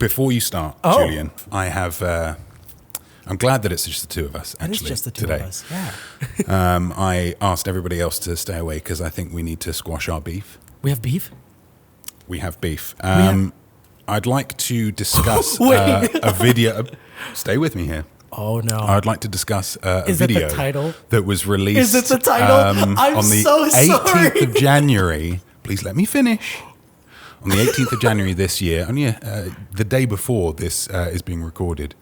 Before you start, Julian, I have. I'm glad that it's just the two of us. Actually, it's just the two today. of us. Yeah. I asked everybody else to stay away because I think we need to squash our beef. We have beef. We have beef. I'd like to discuss a video. Stay with me here. Oh no! I'd like to discuss a Is video it the title? that was released. Is it the title? I'm on the so 18th sorry. of January. Please let me finish. On the 18th of January this year, only the day before this is being recorded.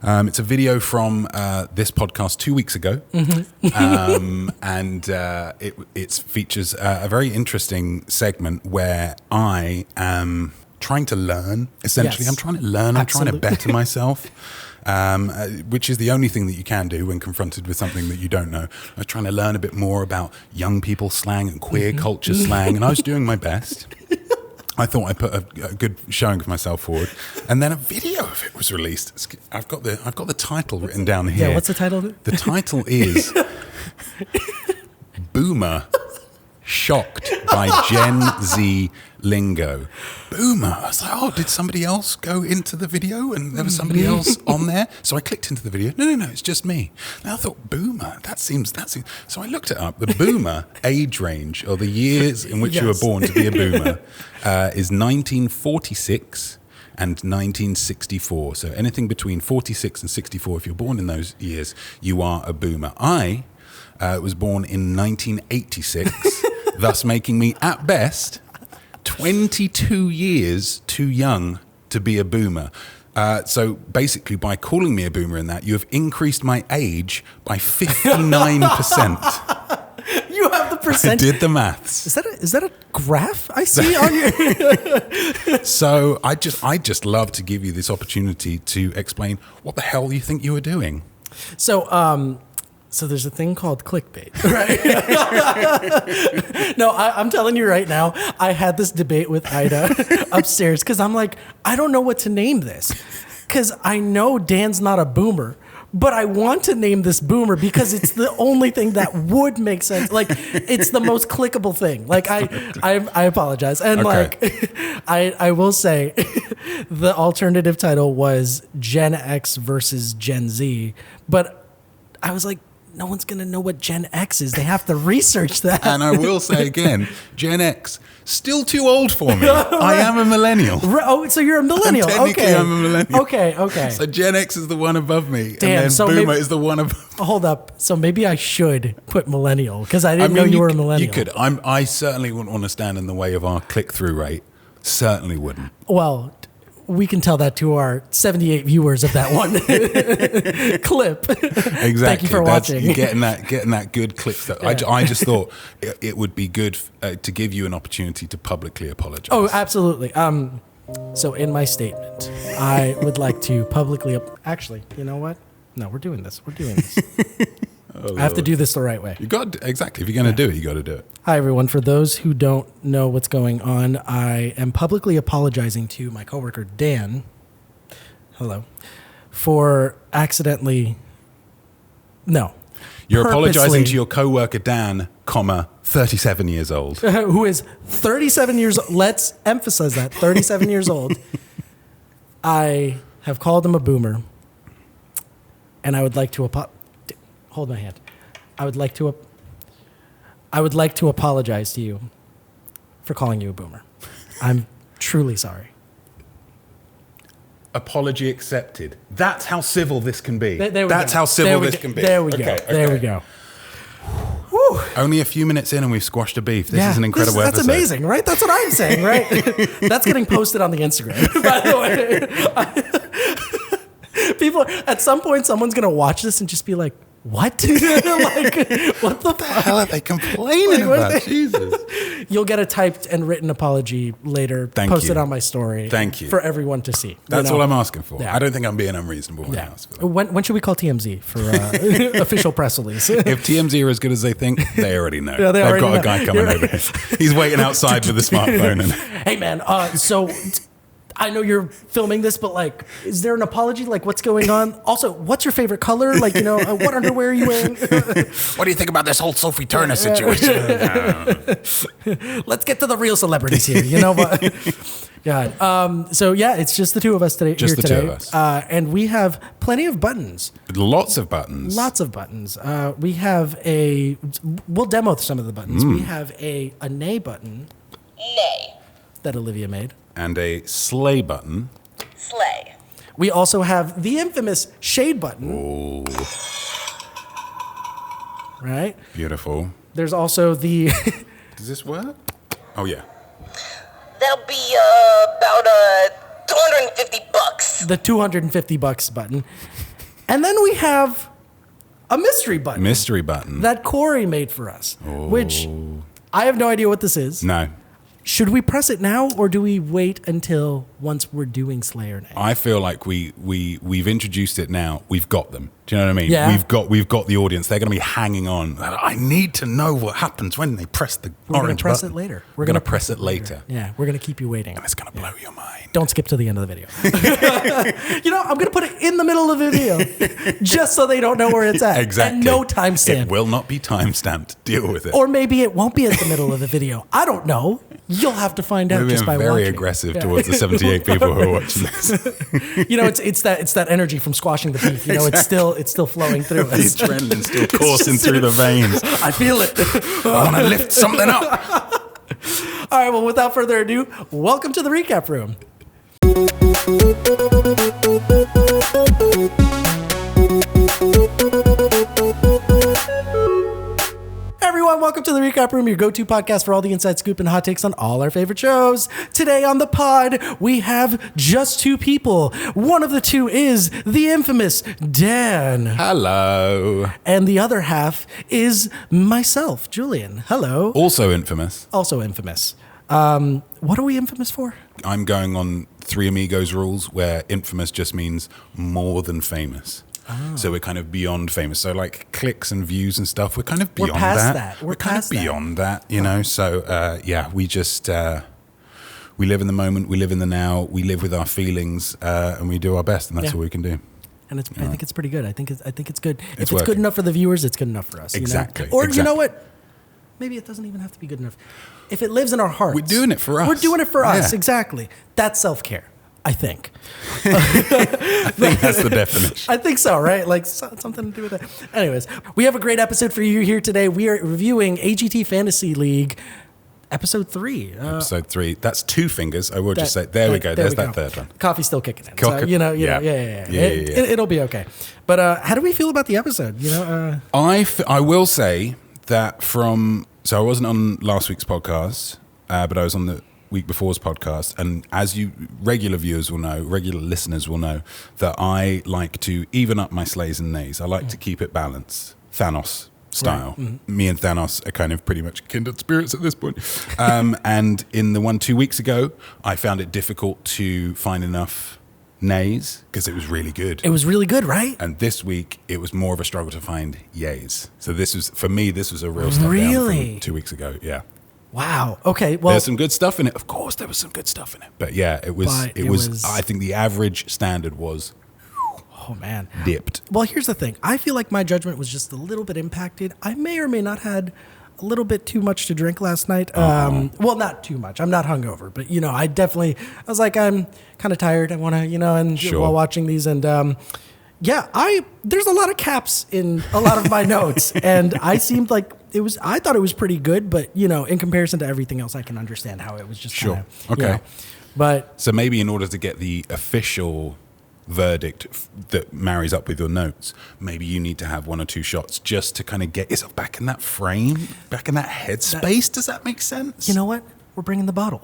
It's a video from this podcast 2 weeks ago, and it features a very interesting segment where I am trying to learn. Essentially, Yes. I'm trying to learn. I'm trying to better myself. Which is the only thing that you can do when confronted with something that you don't know. I was trying to learn a bit more about young people slang and queer culture slang, and I was doing my best. I thought I put a good showing of myself forward, and then a video of it was released. I've got the title written down here. Yeah, what's the title of it? The title is Boomer Shocked by Gen Z Lingo. Boomer. I was like, oh, did somebody else go into the video and there was somebody else on there? So I clicked into the video. No, it's just me. Now I thought, boomer, that seems. So I looked it up. The boomer age range, or the years in which you were born to be a boomer, is 1946 and 1964. So anything between 46 and 64, if you're born in those years, you are a boomer. I was born in 1986, thus making me, at best, 22 years too young to be a boomer. So basically, by calling me a boomer in that, you have increased my age by 59%. You have the percentage. I did the maths. Is that a graph I see on your? So I just love to give you this opportunity to explain what the hell you think you were doing. So there's a thing called clickbait, right? No, I'm telling you right now, I had this debate with Ayda upstairs because I'm like, I don't know what to name this. Because I know Dan's not a boomer, but I want to name this boomer because it's the only thing that would make sense. Like, it's the most clickable thing. Like, I apologize. And okay. I will say the alternative title was Gen X versus Gen Z. But I was like, no one's going to know what Gen X is. They have to research that. And I will say again, Gen X, still too old for me. I am a millennial. Oh, so you're a millennial. Technically, I'm a millennial. Okay. So Gen X is the one above me. Damn, and then so Boomer maybe, is the one above. Hold up. So maybe I should put millennial because I didn't know you were a millennial. You could. I certainly wouldn't want to stand in the way of our click-through rate. Certainly wouldn't. Well, we can tell that to our 78 viewers of that one clip. Exactly. Thank you for watching. You're getting that good clip. Yeah. I just thought it would be good to give you an opportunity to publicly apologize. Oh, absolutely. So in my statement, I would like to publicly. Actually, you know what? No, we're doing this. Oh, I have to do this the right way. You got exactly. If you're going to do it, you got to do it. Hi, everyone. For those who don't know what's going on, I am publicly apologizing to my coworker, Dan. Hello. For accidentally. No. You're apologizing to your coworker, Dan, 37 years old. Who is 37 years old. Let's emphasize that. 37 years old. I have called him a boomer. And I would like to hold my hand. I would like to apologize to you for calling you a boomer. I'm truly sorry. Apology accepted. That's how civil this can be. That's how civil this can be. There we go. There we go. Whew. Only a few minutes in and we've squashed a beef. This is an incredible episode. That's amazing, right? That's what I'm saying, right? That's getting posted on the Instagram, by the way. People, at some point, someone's going to watch this and just be like, what? Like, what the hell are they complaining about? Jesus. You'll get a typed and written apology later, posted on my story. Thank you. For everyone to see. That's all I'm asking for. Yeah. I don't think I'm being unreasonable when I ask for that. When should we call TMZ for official press release? If TMZ are as good as they think, they already know. Yeah, They've got a guy coming over here. He's waiting outside with a smartphone. Hey, man, so I know you're filming this, but like, is there an apology? Like, what's going on? Also, what's your favorite color? Like, what underwear are you wearing? What do you think about this whole Sophie Turner situation? Let's get to the real celebrities here. You know what? God. So yeah, it's just the two of us today. Just here the today. two of us. And we have plenty of buttons. Lots of buttons. Lots of buttons. We have we'll demo some of the buttons. We have a nay button. Nay. That Olivia made. And a slay button. Slay. We also have the infamous shade button. Oh, Right? beautiful. There's also the... Does this work? Oh, yeah. That'll be about $250. the $250 button. And then we have a mystery button. Mystery button. That Corey made for us, which I have no idea what this is. No. Should we press it now, or do we wait until once we're doing Slay or Nay? I feel like we've introduced it now. We've got them. Do you know what I mean? Yeah. We've got the audience. They're going to be hanging on. I need to know what happens when they press the We're going orange to press button. it later. We're going to press it later. Yeah, we're going to keep you waiting. And it's going to blow your mind. Don't skip to the end of the video. I'm going to put it in the middle of the video just so they don't know where it's at. Exactly. And no timestamp. It will not be timestamped. Deal with it. Or maybe it won't be at the middle of the video. I don't know. You'll have to find out We're just by being very watching. aggressive Yeah. towards the 78 people who are watching this. It's that energy from squashing the beef. It's still flowing through The us. adrenaline's still coursing through the veins. I feel it. I want to lift something up. All right, well, without further ado, welcome to the recap room. Everyone, welcome to the Recap Room, your go-to podcast for all the inside scoop and hot takes on all our favorite shows. Today on the pod, we have just two people. One of the two is the infamous Dan. Hello. And the other half is myself, Julian. Hello. Also infamous. Also infamous. What are we infamous for? I'm going on Three Amigos rules where infamous just means more than famous. So we're kind of beyond famous. So like clicks and views and stuff, we're kind of beyond past that. that. We're kind of past that. beyond that, you know. So we just we live in the moment, we live in the now, we live with our feelings, and we do our best, and that's all we can do. And I think it's pretty good. I think it's good. If it's working. good enough for the viewers, it's good enough for us. Exactly. You know? Or you exactly. know what? Maybe it doesn't even have to be good enough. If it lives in our hearts, We're doing it for us. We're doing it for us. Yeah. Exactly. That's self-care. I think. I think that's the definition. I think so, right? Like something to do with that. Anyways, we have a great episode for you here today. We are reviewing AGT Fantasy League episode 3. Episode 3. That's two fingers. I will just say. There we go. There's that third one. Coffee's still kicking in. Coffee- So, yeah. Yeah. It'll be okay. But how do we feel about the episode? I will say that so I wasn't on last week's podcast, but I was on the week before's podcast, and as you regular listeners will know, that I like to even up my slays and nays. I like to keep it balanced, Thanos style. Right. Me and Thanos are kind of pretty much kindred spirits at this point. And in the one 2 weeks ago, I found it difficult to find enough nays because it was really good. It was really good, right? And this week, it was more of a struggle to find yays. So this was a real step down Really? from 2 weeks ago. Yeah. Wow. Okay. Well, There's some good stuff in it. Of course, there was some good stuff in it. But yeah, it was. I think the average standard was oh man, dipped. Well, here's the thing. I feel like my judgment was just a little bit impacted. I may or may not had a little bit too much to drink last night. Well, not too much. I'm not hungover, but I was like, I'm kind of tired. I want to, while watching these, and there's a lot of caps in a lot of my notes, and I seemed like I thought it was pretty good, but in comparison to everything else, I can understand how it was just Sure. kinda, Okay. But So maybe in order to get the official verdict that marries up with your notes, maybe you need to have one or two shots just to kind of get yourself back in that frame, back in that headspace. Does that make sense? you know what? We're bringing the bottle.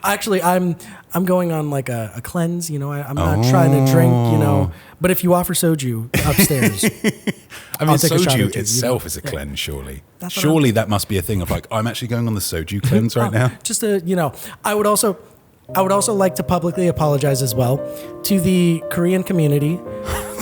Actually, I'm going on like a cleanse. I'm not trying to drink. But if you offer soju upstairs, I mean, I'll take a shot or soju two, itself is a cleanse, surely. That's what Surely that must be a thing of like, I'm actually going on the soju cleanse right now. just I would also like to publicly apologize as well to the Korean community,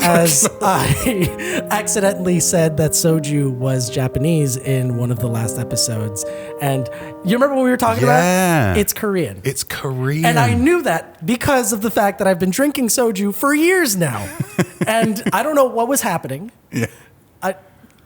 as I accidentally said that soju was Japanese in one of the last episodes. And you remember what we were talking about? It's Korean. It's Korean. And I knew that because of the fact that I've been drinking soju for years now. And I don't know what was happening. Yeah.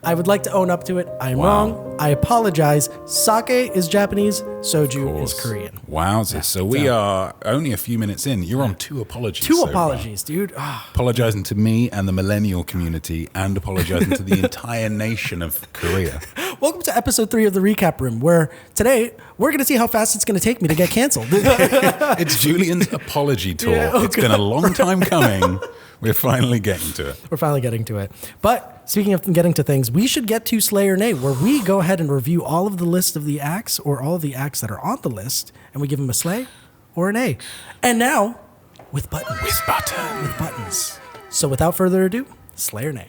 I would like to own up to it. I am wrong. I apologize. Sake is Japanese. Soju is Korean. Wowza. So we are only a few minutes in. You're on 2 apologies. 2 so apologies, dude. Ah. Apologizing to me and the millennial community and apologizing to the entire nation of Korea. Welcome to episode 3 of the Recap Room, where today we're going to see how fast it's going to take me to get canceled. It's Julian's apology tour. Yeah, it's been a long time coming. We're finally getting to it. We're finally getting to it. But speaking of getting to things, we should get to Slay or Nay, where we go ahead and review all of the list of the acts or all of the acts that are on the list, and we give them a Slay or a Nay. And now, with buttons. With buttons. So without further ado, Slay or Nay.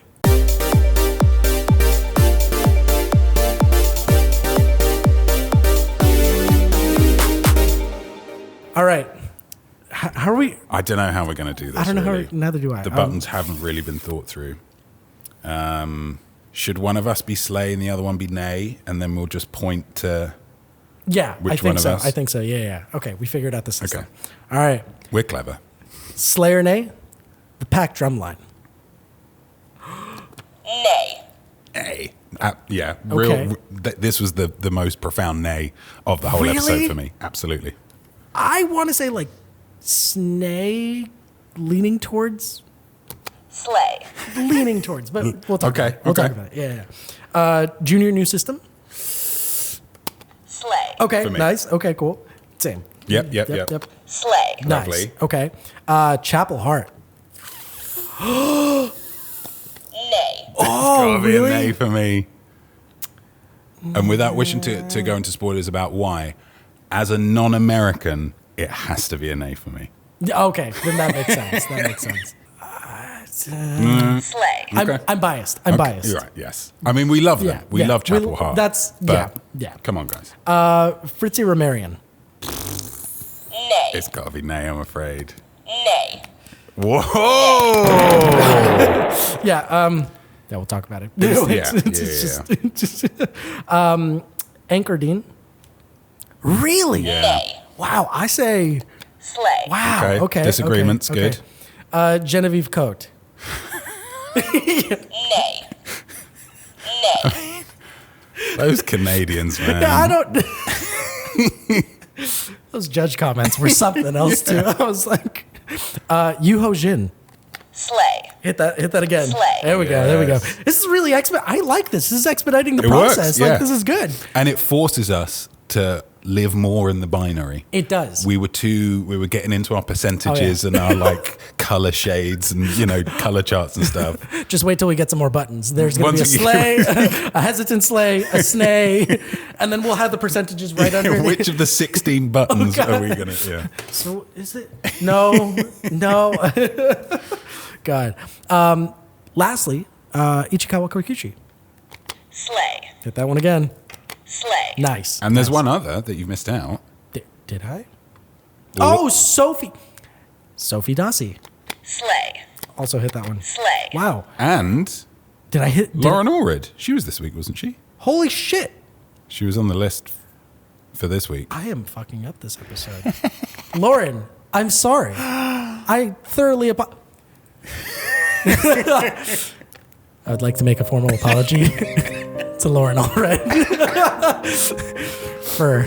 All right. How are we? I don't know how we're going to do this. I don't know really. how. Neither do I. The buttons haven't really been thought through. Should one of us be Slay and the other one be Nay, and then we'll just point to? Yeah, which I think one of so. us? I think so. Yeah. Okay, we figured out the system. Okay. All right. We're clever. Slay or Nay? The pack Drumline. Nay. Nay. Yeah. Okay. This was the most profound nay of the whole Really? episode for me. Absolutely. I want to say like Snay leaning towards, Slay. but we'll talk Okay, about it. We'll talk okay. about it. Yeah. Junior new system. Slay. Okay, For me. nice. Okay, cool. Same. Yep. Slay. Nice. Lovely. Okay. Chapel Hart. Nay. Oh, Gotta be really? a nay for me. And without wishing to go into spoilers about why, as a non-American, it has to be a nay for me. Okay, then that makes sense. That makes sense. Slay. Okay. I'm biased. I'm biased. You're right. Yes. I mean, we love them. Yeah, We yeah. love Chapel Hart. That's but yeah. Come on, guys. Fritzy Romerian. Nay. It's got to be nay, I'm afraid. Nay. Whoa! Yeah. Yeah, we'll talk about it. Enkh-Erdene. Really? Yeah. Nay. Wow. I say. Slay. Wow. Okay, Okay. disagreements, okay. Genevieve Cote. Nay. Nay. Those Canadians, man. Yeah, I don't. Those judge comments were something else too. I was like, Hojin. Slay. Hit that again. Slay. There we go. There we go. Yes. This is really I like this. This is expediting the It works, process. yeah. Like this is good. And it forces us to live more in the binary. It does. We were getting into our percentages and our like color shades and color charts and stuff. Just wait till we get some more buttons. There's going to be a Once we slay, a hesitant slay, a snay, and then we'll have the percentages right under. Which of the 16 buttons are we going to? Yeah. So is it? No. God. Lastly, Ichikawa Koikuchi. Slay. Hit that one again. Slay. Nice. And there's one other that you've missed out. Did I? Well, Oh, Sofie Dossi. Slay. Also hit that one. Slay. Wow. And Did I hit? Loren Allred. She was this week, wasn't she? Holy shit. She was on the list for this week. I am fucking up this episode. Loren, I'm sorry. I thoroughly I would like to make a formal apology to Loren Allred for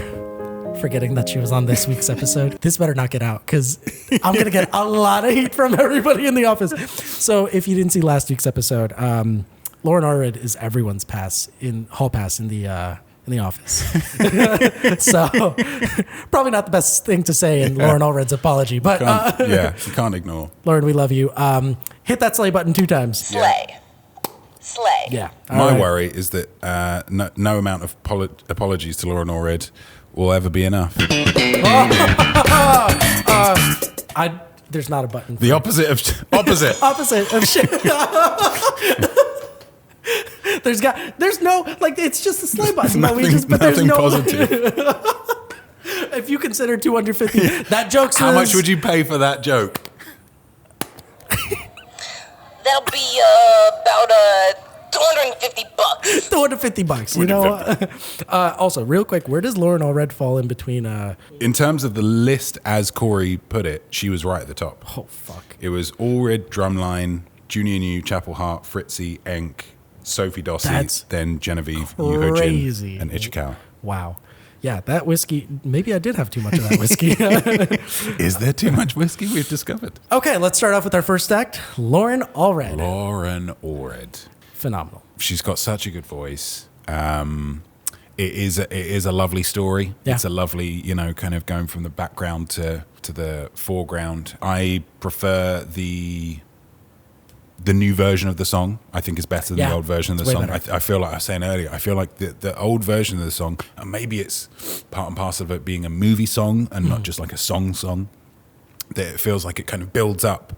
forgetting that she was on this week's episode. This better not get out because I'm going to get a lot of heat from everybody in the office. So if you didn't see last week's episode, Loren Allred is everyone's hall pass in the office. So probably not the best thing to say in Loren Allred's apology, but You can't ignore. Loren, we love you. Hit that slay button 2 times. Slay. Slay. Yeah. My worry is that no amount of apologies to Loren Allred will ever be enough. There's not a button. The opposite of Opposite of shit. There's no, like, it's just a slay button. nothing positive. If you consider 250, that joke's How much would you pay for that joke? That'll be about $250. $250. You know. Also, real quick, where does Loren Allred fall in between? In terms of the list, as Corey put it, she was right at the top. Oh fuck. It was Allred, Drumline, Junior New, Chapel Hart, Fritzy, Enkh, Sofie Dossi, That's then Genevieve, crazy. Hojin, and Ichikawa. Wow. Yeah, that whiskey, maybe I did have too much of that whiskey. Is there too much whiskey we've discovered? Okay, let's start off with our first act, Loren Allred. Loren Allred. Phenomenal. She's got such a good voice. It is a lovely story. Yeah. It's a lovely, kind of going from the background to the foreground. I prefer the new version of the song. I think is better than the old version of the it's way song. better. I feel like I was saying earlier, I feel like the old version of the song, and maybe it's part and parcel of it being a movie song and not just like a song, that it feels like it kind of builds up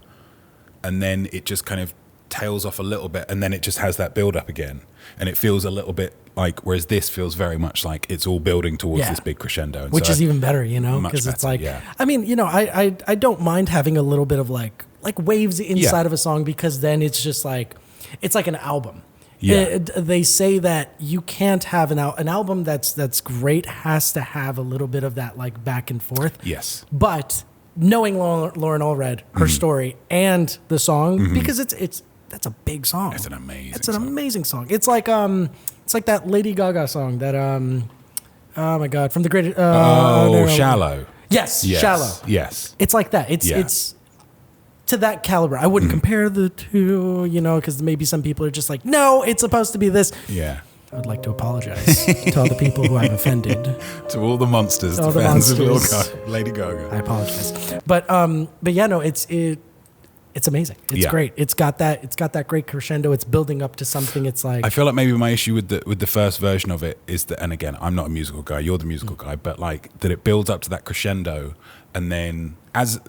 and then it just kind of tails off a little bit and then it just has that build up again. And it feels a little bit like, whereas this feels very much like it's all building towards this big crescendo. And which is even better, much because it's better, like, I mean, I don't mind having a little bit of like waves inside of a song, because then it's just like, it's like an album. Yeah. They say that you can't have an album that's great has to have a little bit of that like back and forth. Yes. But knowing Loren Allred, her story and the song, because that's a big song. It's an amazing It's an amazing song. It's like that Lady Gaga song that oh my God, from the great Shallow. Yes, Shallow. Yes. It's like that. It's to that caliber. I wouldn't compare the two, because maybe some people are just like, no, it's supposed to be this. Yeah. I would like to apologize to all the people who I've offended. To all the monsters, All the the fans of monsters. Lady Gaga. I apologize. But yeah, no, it's amazing. It's great. It's got that great crescendo. It's building up to something. It's like, I feel like maybe my issue with the first version of it is that, and again, I'm not a musical guy, you're the musical guy, but like that it builds up to that crescendo and then as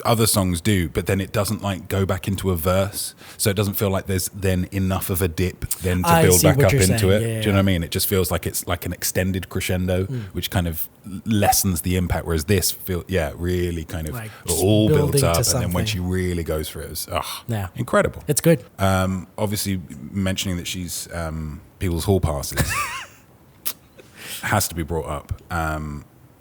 other songs do, but then it doesn't like go back into a verse, so it doesn't feel like there's then enough of a dip then to build back up into it. Yeah. Do you know what I mean? It just feels like it's like an extended crescendo, which kind of lessens the impact, whereas this really kind of Like all builds building up, to and then when something. she really goes for it, it's Yeah. incredible. it's good. Obviously mentioning that she's people's hall passes has to be brought up.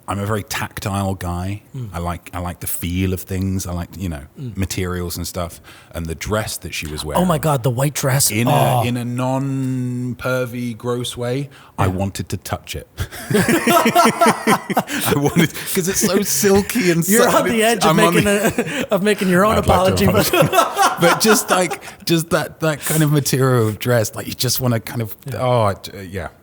I'm a very tactile guy. I like the feel of things. I like materials and stuff. And the dress that she was wearing. Oh my God, the white dress. In a non-pervy, gross way, I wanted to touch it. I wanted, because it's so silky and You're so, on the edge of making your own I'd like to apology. but just that kind of material of dress, like you just want to kind of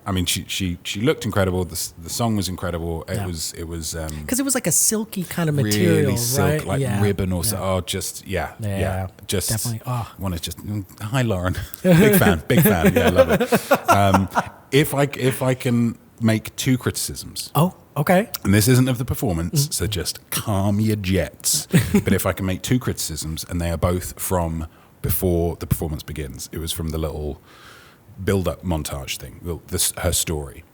I mean, she looked incredible. The song was incredible. It was Because it was like a silky kind of material, really silk, right? like ribbon or so. Oh, just just definitely. Oh. Want to just hi Loren, big fan. Yeah, love it. If I can make two criticisms. Oh, okay. And this isn't of the performance, so just calm your jets. But if I can make two criticisms, and they are both from before the performance begins. It was from the little build-up montage thing, her story.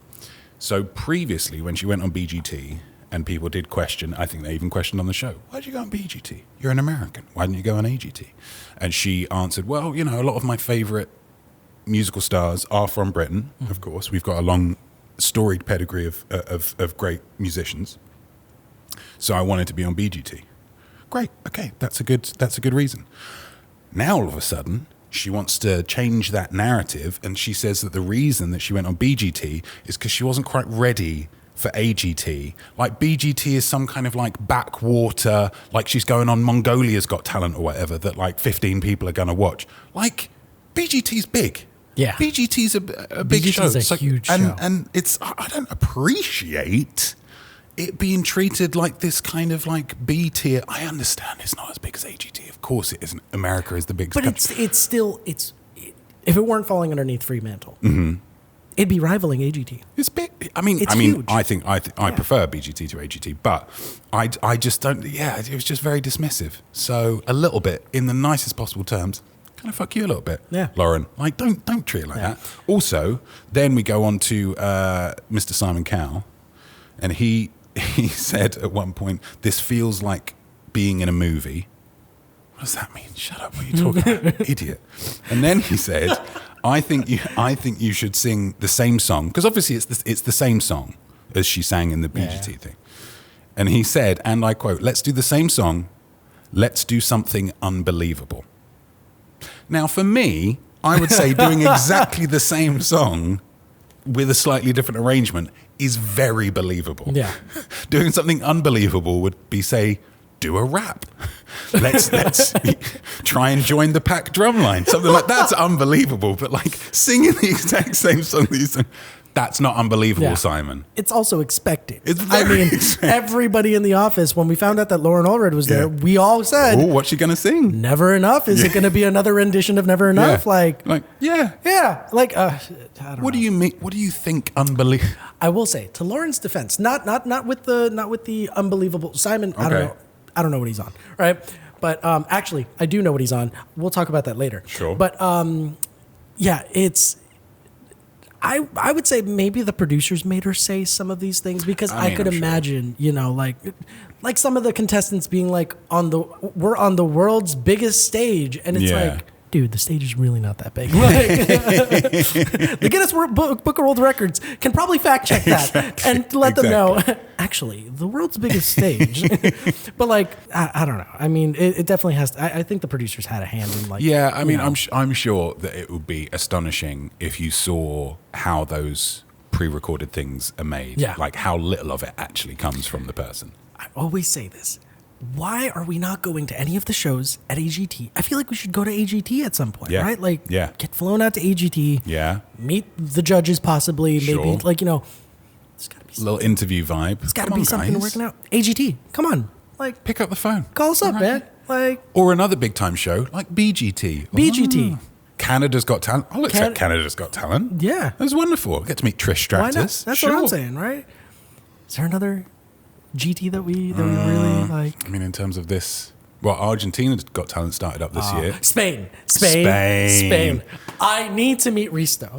So previously, when she went on BGT, and people did question, I think they even questioned on the show, why'd you go on BGT? You're an American. Why didn't you go on AGT? And she answered, well, a lot of my favorite musical stars are from Britain, of course. We've got a long, storied pedigree of great musicians. So I wanted to be on BGT. Great, okay, that's a good reason. Now all of a sudden, she wants to change that narrative, and she says that the reason that she went on BGT is because she wasn't quite ready for AGT. Like BGT is some kind of like backwater, like she's going on Mongolia's Got Talent or whatever, that like 15 people are going to watch. Like BGT's big. Yeah. BGT's a big BGT show. is a huge show. And it's, I don't appreciate it being treated like this kind of like B tier. I understand it's not as big as AGT. Of course it isn't. America is the biggest country. But it's still, if it weren't falling underneath Fremantle, it'd be rivaling AGT. It's big. I mean, huge. I think I prefer BGT to AGT, but I just don't. Yeah, it was just very dismissive. So a little bit, in the nicest possible terms, kind of fuck you a little bit, Yeah. Loren. Like don't treat it like that. Also, then we go on to Mr. Simon Cowell, and he said at one point, "This feels like being in a movie." What does that mean? Shut up! What are you talking about, idiot? And then he said, I think you should sing the same song, because obviously it's the same song as she sang in the BGT thing." And he said, and I quote, "Let's do the same song. Let's do something unbelievable." Now, for me, I would say doing exactly the same song with a slightly different arrangement is very believable. Yeah. Doing something unbelievable would be, say, do a rap. Let's try and join the pack drumline. Something like that's unbelievable. But like singing the exact same song that you sing, that's not unbelievable, Simon. It's also expected. It's very expected. Everybody in the office, when we found out that Loren Allred was there, we all said, "Oh, what's she gonna sing? Never Enough? Is it going to be another rendition of Never Enough?" Like, yeah. Like, I don't know. What do you mean? What do you think unbelievable? I will say, to Loren's defense, not with the unbelievable Simon. Okay. I don't know what he's on, right? But actually, I do know what he's on. We'll talk about that later. Sure. But yeah, it's. I would say maybe the producers made her say some of these things because I could imagine, you know, like some of the contestants being like we're on the world's biggest stage, and it's like, dude, the stage is really not that big. Like, the Guinness Book of World Records can probably fact check that and let them know, actually, the world's biggest stage. But like, I don't know. I mean, it definitely has to, I think the producers had a hand in like. Yeah, I mean, I'm sure that it would be astonishing if you saw how those pre-recorded things are made. Yeah. Like how little of it actually comes from the person. I always say this. Why are we not going to any of the shows at AGT? I feel like we should go to AGT at some point, right? Like, get flown out to AGT. Yeah. Meet the judges possibly. Sure. Maybe, like, you know, there's got to be a little interview vibe. There's got to be something working out. AGT, come on. Like, pick up the phone. Call us up, man. Like, or another big time show like BGT. BGT. Canada's Got Talent. I'll accept Canada's Got Talent. Yeah. That's wonderful. I get to meet Trish Stratus. Why not? That's what I'm saying, right? Is there another GT that we really like? I mean, in terms of this, well, Argentina's Got Talent started up this year. Spain. I need to meet Risto.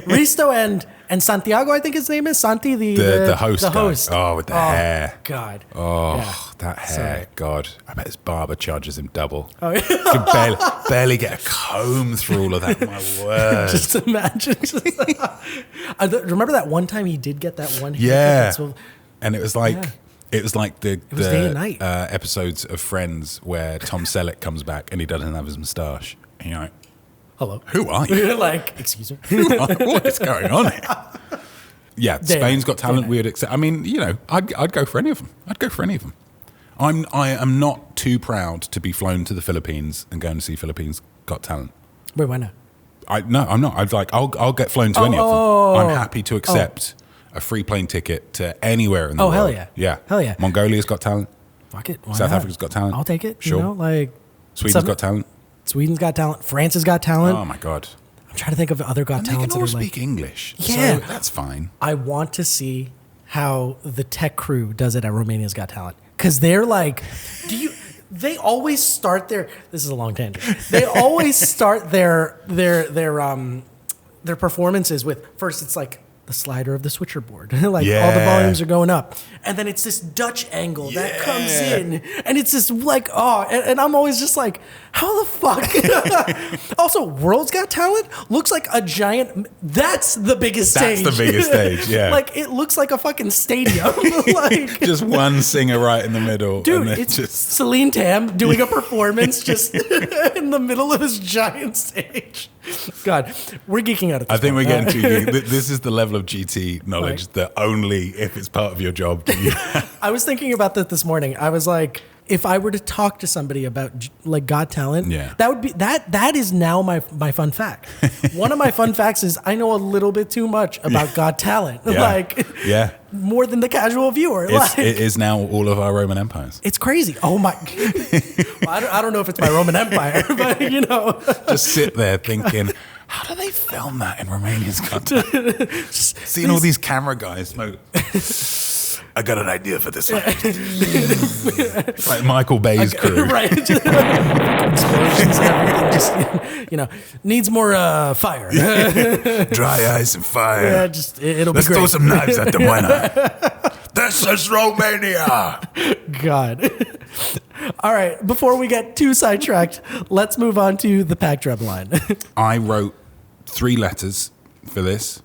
Risto and Santiago, I think his name is Santi, the host. The host. Oh, with the hair. God. Oh, that hair. Sorry. God. I bet his barber charges him double. Oh, yeah. You can barely get a comb through all of that. My word. Just imagine. Remember that one time he did get that one haircut? Yeah. And it was like the day and night. Episodes of Friends where Tom Selleck comes back and he doesn't have his moustache. And you're like, hello, who are you? Like, excuse me. What is going on here? Yeah, Spain's Got Talent. We would accept. I mean, you know, I'd go for any of them. I am not too proud to be flown to the Philippines and go and see Philippines Got Talent. Wait, why not? No, I'm not. I'll get flown to any of them. I'm happy to accept a free plane ticket to anywhere in the world. Hell yeah. Yeah. Hell yeah. Mongolia's Got Talent. Fuck it. South Africa's Got Talent. I'll take it. Sure. You know, like Sweden's Got Talent. Sweden's Got Talent. France has got talent. Oh my God. I'm trying to think of other Got Talents. They can all speak English. Yeah. So that's fine. I want to see how the tech crew does it at Romania's Got Talent. Because they're like, they always start this is a long tangent. They always start their performances with, first it's like the slider of the switcher board. Like all the volumes are going up. And then it's this Dutch angle that comes in. And it's this like, and I'm always just like, how the fuck? Also, World's Got Talent looks like a giant, that's the biggest stage. That's the biggest stage, yeah. Like it looks like a fucking stadium. Like just one singer right in the middle. Dude, it's just Celine Tam doing a performance just in the middle of this giant stage. God, we're geeking out at this I think point. we're getting too geeky. This is the level of GT knowledge that only if it's part of your job do you have. I was thinking about that this morning. I was like, if I were to talk to somebody about like Got Talent, that would be that is now my fun fact. One of my fun facts is I know a little bit too much about Got Talent. Like more than the casual viewer. It is now all of our Roman empires. It's crazy. Oh my. Well, I don't know if it's my Roman Empire, but you know. Just sit there thinking, how do they film that in Romania's Got Talent? Seeing all these camera guys smoke. I got an idea for this one. Like Michael Bay's crew. Right. Explosions and everything. Just, you know, needs more fire. Dry ice and fire. Yeah, it'll be great. Let's throw some knives at them. Why not? This is Romania. God. All right. Before we get too sidetracked, let's move on to the pack drumline. I wrote 3 letters for this,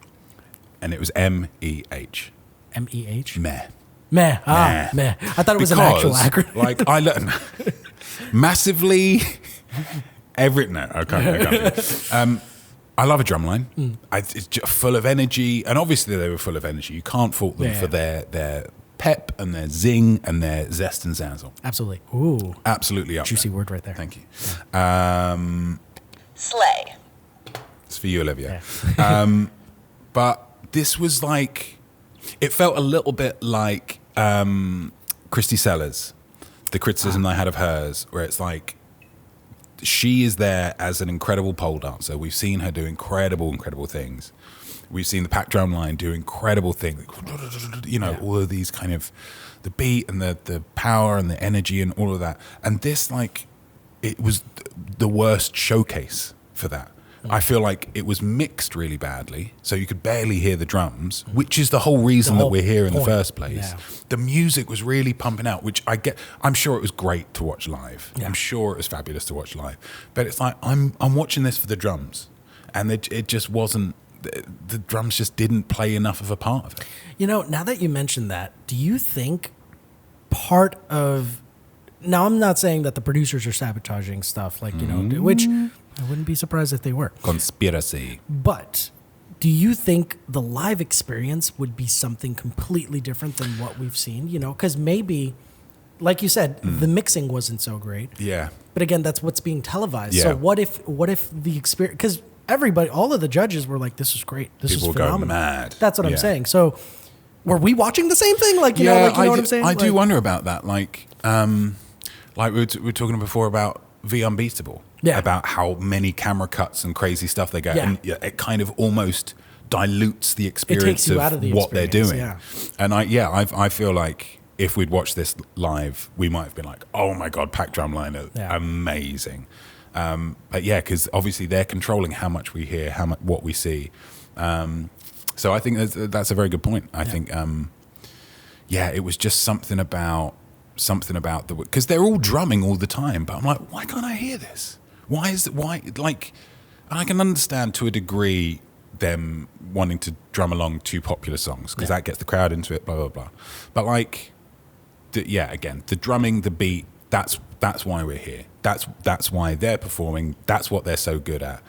and it was M-E-H. M-E-H? Meh. Meh. Meh. I thought it was an actual acronym. Like, I learned massively No, I can't. I love a drumline. It's just full of energy, and obviously they were full of energy. You can't fault them for their pep and their zing and their zest and zazzle. Absolutely. Ooh. Absolutely up Juicy there. word right there. Thank you. Slay. It's for you, Olivia. But this was like, it felt a little bit like Christy Sellers, the criticism I had of hers, where it's like, she is there as an incredible pole dancer. We've seen her do incredible things. We've seen the pack drum line do incredible things. You know, all of these kind of, the beat and the power and the energy and all of that. And this, like, it was the worst showcase for that. I feel like it was mixed really badly, so you could barely hear the drums, which is the whole reason that we're here in the first place. Yeah. The music was really pumping out, which I get. I'm sure it was great to watch live. Yeah. I'm sure it was fabulous to watch live. But it's like I'm watching this for the drums, and it just wasn't. The drums just didn't play enough of a part of it. You know, now that you mentioned that, do you think part of... Now, I'm not saying that the producers are sabotaging stuff, like, you know, which I wouldn't be surprised if they were. Conspiracy. But do you think the live experience would be something completely different than what we've seen? You know, because maybe, like you said, the mixing wasn't so great. Yeah. But again, that's what's being televised. Yeah. So what if the experience... Because everybody, all of the judges were like, this is great. This is phenomenal. People go mad. That's what I'm saying. So were we watching the same thing? Like, you know what I'm saying? I do wonder about that. Like we were talking before about The Unbeatable. Yeah. About how many camera cuts and crazy stuff they get. Yeah. And it kind of almost dilutes the experience of what they're doing. Yeah. And I feel like if we'd watched this live, we might have been like, oh my God, packed drumline are amazing. But yeah, because obviously they're controlling how much we hear, what we see. So I think that's a very good point. I think, it was just something about because they're all drumming all the time. But I'm like, why can't I hear this? Like, I can understand to a degree them wanting to drum along to popular songs because that gets the crowd into it, blah, blah, blah. But like, again, the drumming, the beat, that's why we're here. That's why they're performing. That's what they're so good at.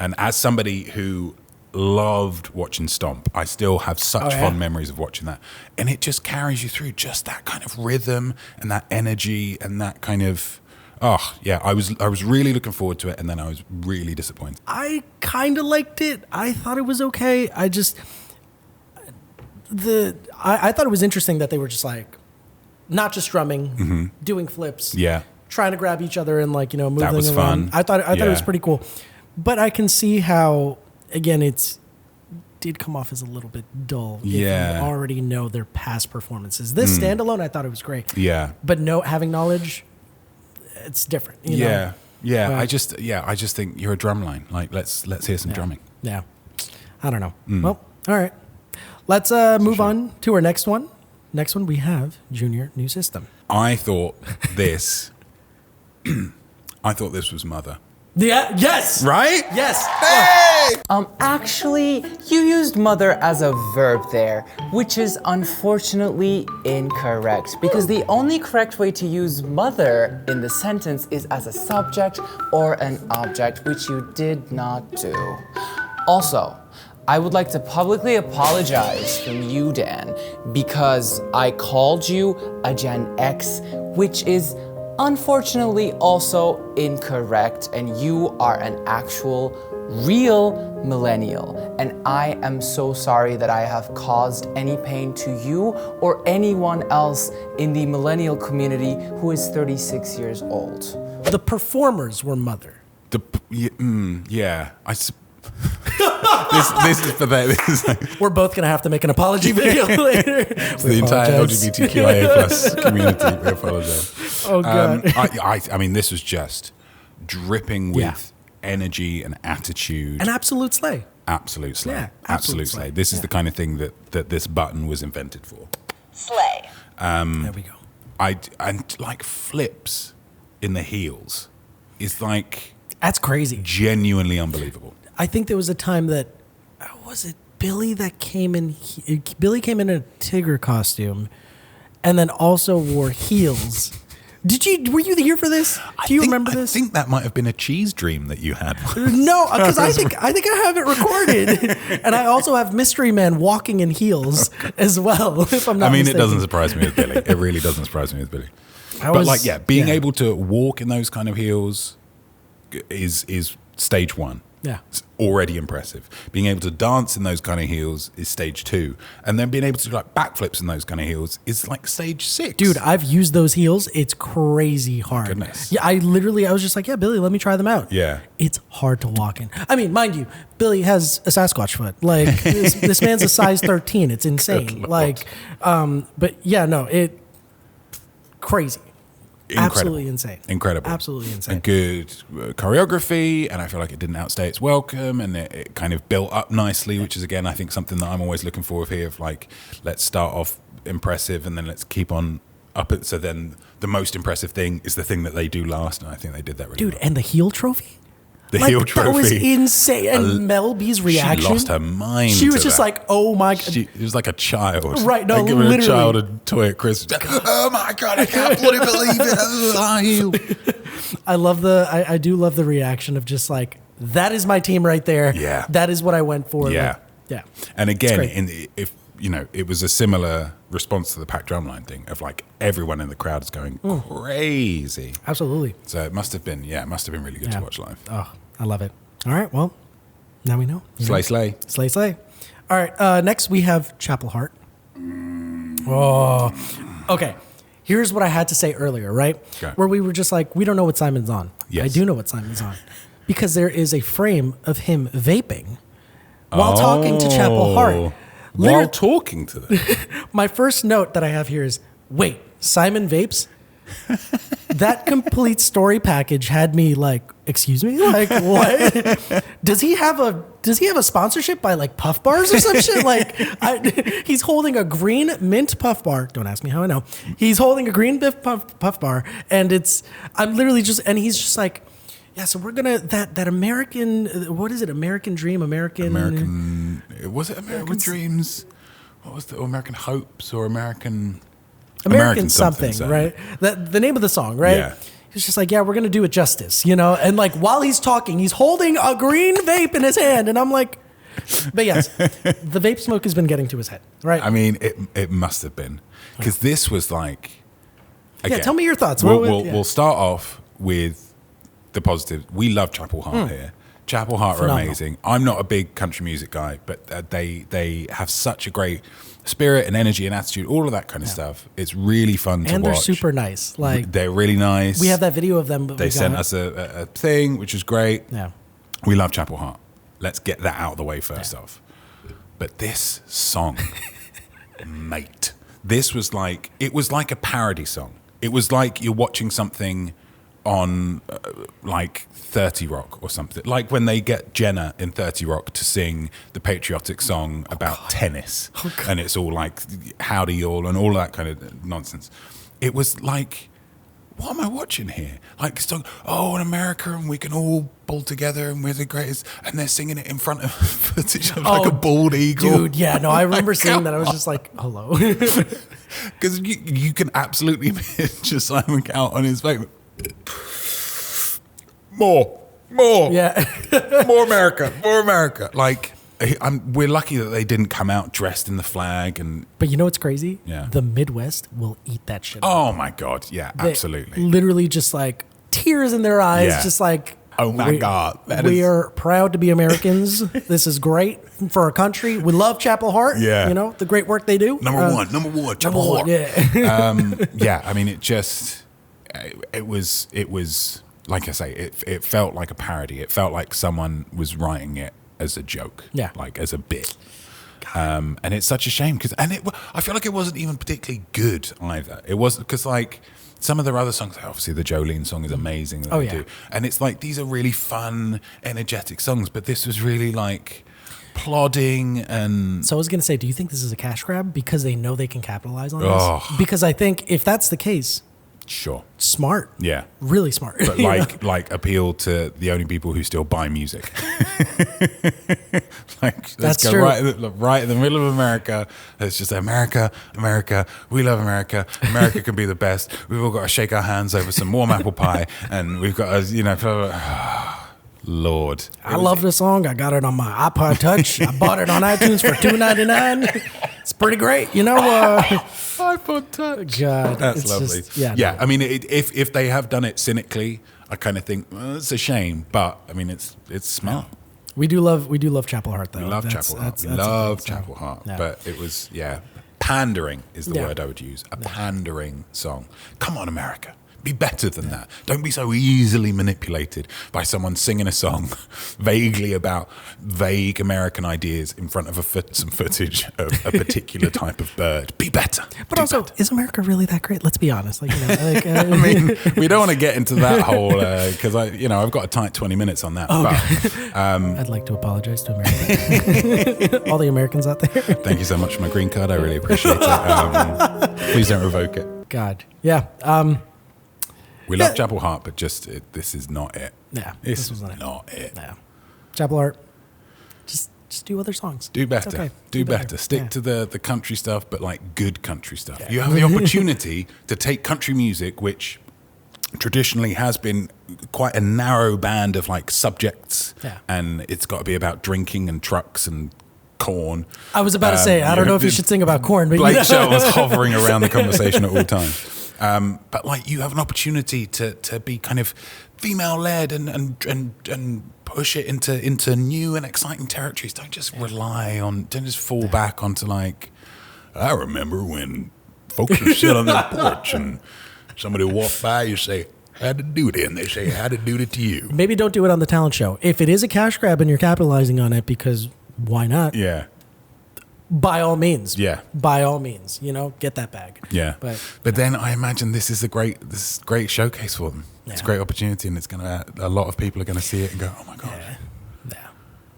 And as somebody who loved watching Stomp, I still have such fond memories of watching that. And it just carries you through just that kind of rhythm and that energy and that kind of... I was really looking forward to it, and then I was really disappointed. I kind of liked it. I thought it was okay. I thought it was interesting that they were just like, not just drumming, doing flips, trying to grab each other and like, you know, moving around. That was fun. I thought it was pretty cool. But I can see how, again, did come off as a little bit dull. If you already know their past performances. This standalone, I thought it was great. Yeah. But having knowledge, it's different. You know? Yeah. I just think you're a drumline. Like, let's hear some drumming. Yeah. I don't know. Well, all right. Let's move on to our next one. Next one, we have Junior New System. I thought this was Mother. Yeah. Yes. Right? Yes. Hey! Actually, you used mother as a verb there, which is unfortunately incorrect, because the only correct way to use mother in the sentence is as a subject or an object, which you did not do. Also, I would like to publicly apologize from you, Dan, because I called you a Gen X, which is unfortunately also incorrect, and you are an actual, real millennial. And I am so sorry that I have caused any pain to you or anyone else in the millennial community who is 36 years old. The performers were Mother. This is pathetic. We're both going to have to make an apology video later. The entire LGBTQIA plus community, we apologize. Oh, God. I mean, this was just dripping with energy and attitude. An absolute slay. Absolute slay. Yeah, absolute slay. This is the kind of thing that this button was invented for. Slay. There we go. And like flips in the heels is like... That's crazy. Genuinely unbelievable. I think there was a time that, was it Billy that came in? Billy came in a Tigger costume and then also wore heels Were you here for this? Do you remember I this? think that might have been a cheese dream that you had. No, because I think I have it recorded, and I also have Mystery Man walking in heels as well. If I'm not It mistaken. doesn't surprise me with Billy. It really doesn't surprise me with Billy. Being able to walk in those kind of heels is stage one. Yeah. It's already impressive. Being able to dance in those kind of heels is stage 2. And then being able to do like backflips in those kind of heels is like stage 6. Dude, I've used those heels. It's crazy hard. Goodness. Yeah, I was just like, yeah, Billy, let me try them out. Yeah. It's hard to walk in. I mean, mind you, Billy has a Sasquatch foot. Like, this man's a size 13. It's insane. Like, but yeah, no, crazy. Incredible. Absolutely insane. Incredible. Absolutely insane. A good choreography, and I feel like it didn't outstay its welcome, and it kind of built up nicely, which is, again, I think something that I'm always looking for here, of like, let's start off impressive, and then let's keep on up it. So then the most impressive thing is the thing that they do last, and I think they did that really Dude, well. and the heel trophy? The heel trophy. That was insane. And Mel B's reaction. She lost her mind. She was to just that. like, oh my God. It was like a child. Right, no, like giving literally. a child a toy at Christmas. Oh my God, I can't bloody believe it. High heel. I do love the reaction of just like, that is my team right there. Yeah. That is what I went for. Yeah. Like, yeah. And again, great. if it was a similar response to the packed drumline thing of like everyone in the crowd is going crazy. Absolutely. So it must have been really good to watch live. Oh, I love it. All right. Well, now we know. Slay, slay. Slay, slay. All right. Next, we have Chapel Hart. Oh, okay. Here's what I had to say earlier, right? Okay. Where we were just like, we don't know what Simon's on. Yes. I do know what Simon's on. Because there is a frame of him vaping while talking to Chapel Hart. While talking to them. My first note that I have here is, wait, Simon vapes? That complete story package had me like, excuse me? Like, what? Does he have a sponsorship by like Puff Bars or some shit? Like, he's holding a green mint Puff Bar. Don't ask me how I know. He's holding a green Puff Bar, and I'm literally just, and he's just like, yeah, so we're gonna, that American, what is it? American Dream? Was it American Dreams? What was the American Hopes or American something, right? The name of the song, right? Yeah. He's just like, yeah, we're gonna do it justice, and like while he's talking, he's holding a green vape in his hand, and I'm like, but yes, the vape smoke has been getting to his head, right? I mean, it must have been, because this was like, again, yeah. Tell me your thoughts. We'll start off with the positive. We love Chapel Hart here. Chapel Hart are amazing. I'm not a big country music guy, but they have such a great spirit and energy and attitude, all of that kind of stuff. It's really fun to watch. And they're super nice. Like, they're really nice. We have that video of them. They sent us a thing, which is great. Yeah. We love Chapel Hart. Let's get that out of the way first off. But this song, mate, this was like, it was like a parody song. It was like you're watching something on like 30 Rock or something, like when they get Jenna in 30 Rock to sing the patriotic song about tennis, and it's all like howdy y'all and all that kind of nonsense. It was like, what am I watching here? Like, song, oh, in America, and we can all pull together, and we're the greatest, and they're singing it in front of footage of like a bald eagle. Dude, yeah, no, I remember seeing that. I was just like, hello. Because you can absolutely picture Simon Cowell on his face. More, yeah, more America. Like, we're lucky that they didn't come out dressed in the flag. But you know what's crazy? Yeah. The Midwest will eat that shit. Oh my God, yeah, absolutely. Literally, just like tears in their eyes, Yeah. just like, Oh my God, we are proud to be Americans. This is great for our country. We love Chapel Hart. Yeah. The great work they do. Number one, Chapel Hart. Yeah. Yeah, I mean, it was like I say, it felt like a parody. It felt like someone was writing it as a joke, like as a bit. And it's such a shame because, I feel like it wasn't even particularly good either. It wasn't, because like some of their other songs, obviously the Jolene song is amazing that they do, and it's like these are really fun, energetic songs, but this was really like plodding. And So I was going to say, do you think this is a cash grab because they know they can capitalize on Oh. this? Because I think if that's the case, Sure. Smart. Yeah. Really smart. But like appeal to the only people who still buy music. Let's That's go true. right in the middle of America. Let's just say, America, America, we love America. America can be the best. We've all got to shake our hands over some warm apple pie, and we've got to, Lord. I love the song. I got it on my iPod Touch. I bought it on iTunes for $2.99. It's pretty great. iPod Touch. God, That's it's lovely. just- yeah, yeah. no. I mean, if they have done it cynically, I kind of think it's a shame. But I mean, it's smart. We do love Chapel Hart though. We love That's- Chapel Hart. that's- We that's a love good song. Chapel Hart. Yeah. But it was, pandering is the Yeah. word I would use. A pandering song. Come on, America. Be better than that. Don't be so easily manipulated by someone singing a song vaguely about vague American ideas in front of some footage of a particular type of bird. Be better. But Do also, better. is America really that great? Let's be honest. I mean, we don't want to get into that whole because I've got a tight 20 minutes on that. But I'd like to apologize to America. All the Americans out there. thank you so much for my green card. I really appreciate it. Please don't revoke it. God. Yeah. We love Chapel Hart, but this is not it. Yeah. This was is not it. Yeah. Chapel Hart. Just do other songs. Do better. It's okay. Do better. Stick Yeah. to the country stuff, but like good country stuff. Yeah. You have the opportunity to take country music, which traditionally has been quite a narrow band of like subjects, Yeah. and it's got to be about drinking and trucks and corn. I was about to say, I don't know if you should sing about corn, but Blake Shelton's hovering around the conversation at all times. But like you have an opportunity to be kind of female-led and push it into new and exciting territories. Don't just don't just fall back onto like, I remember when folks would sit on their porch and somebody would walk by, you say, had to do it, and they say, had to do it to you. maybe don't do it on the talent show. If it is a cash grab and you're capitalizing on it, because why not? Yeah. By all means. Yeah. By all means, get that bag. Yeah, but then I imagine this is a great showcase for them. It's a Yeah. great opportunity, and it's gonna a lot of people are gonna see it and go, "Oh my god!" Yeah.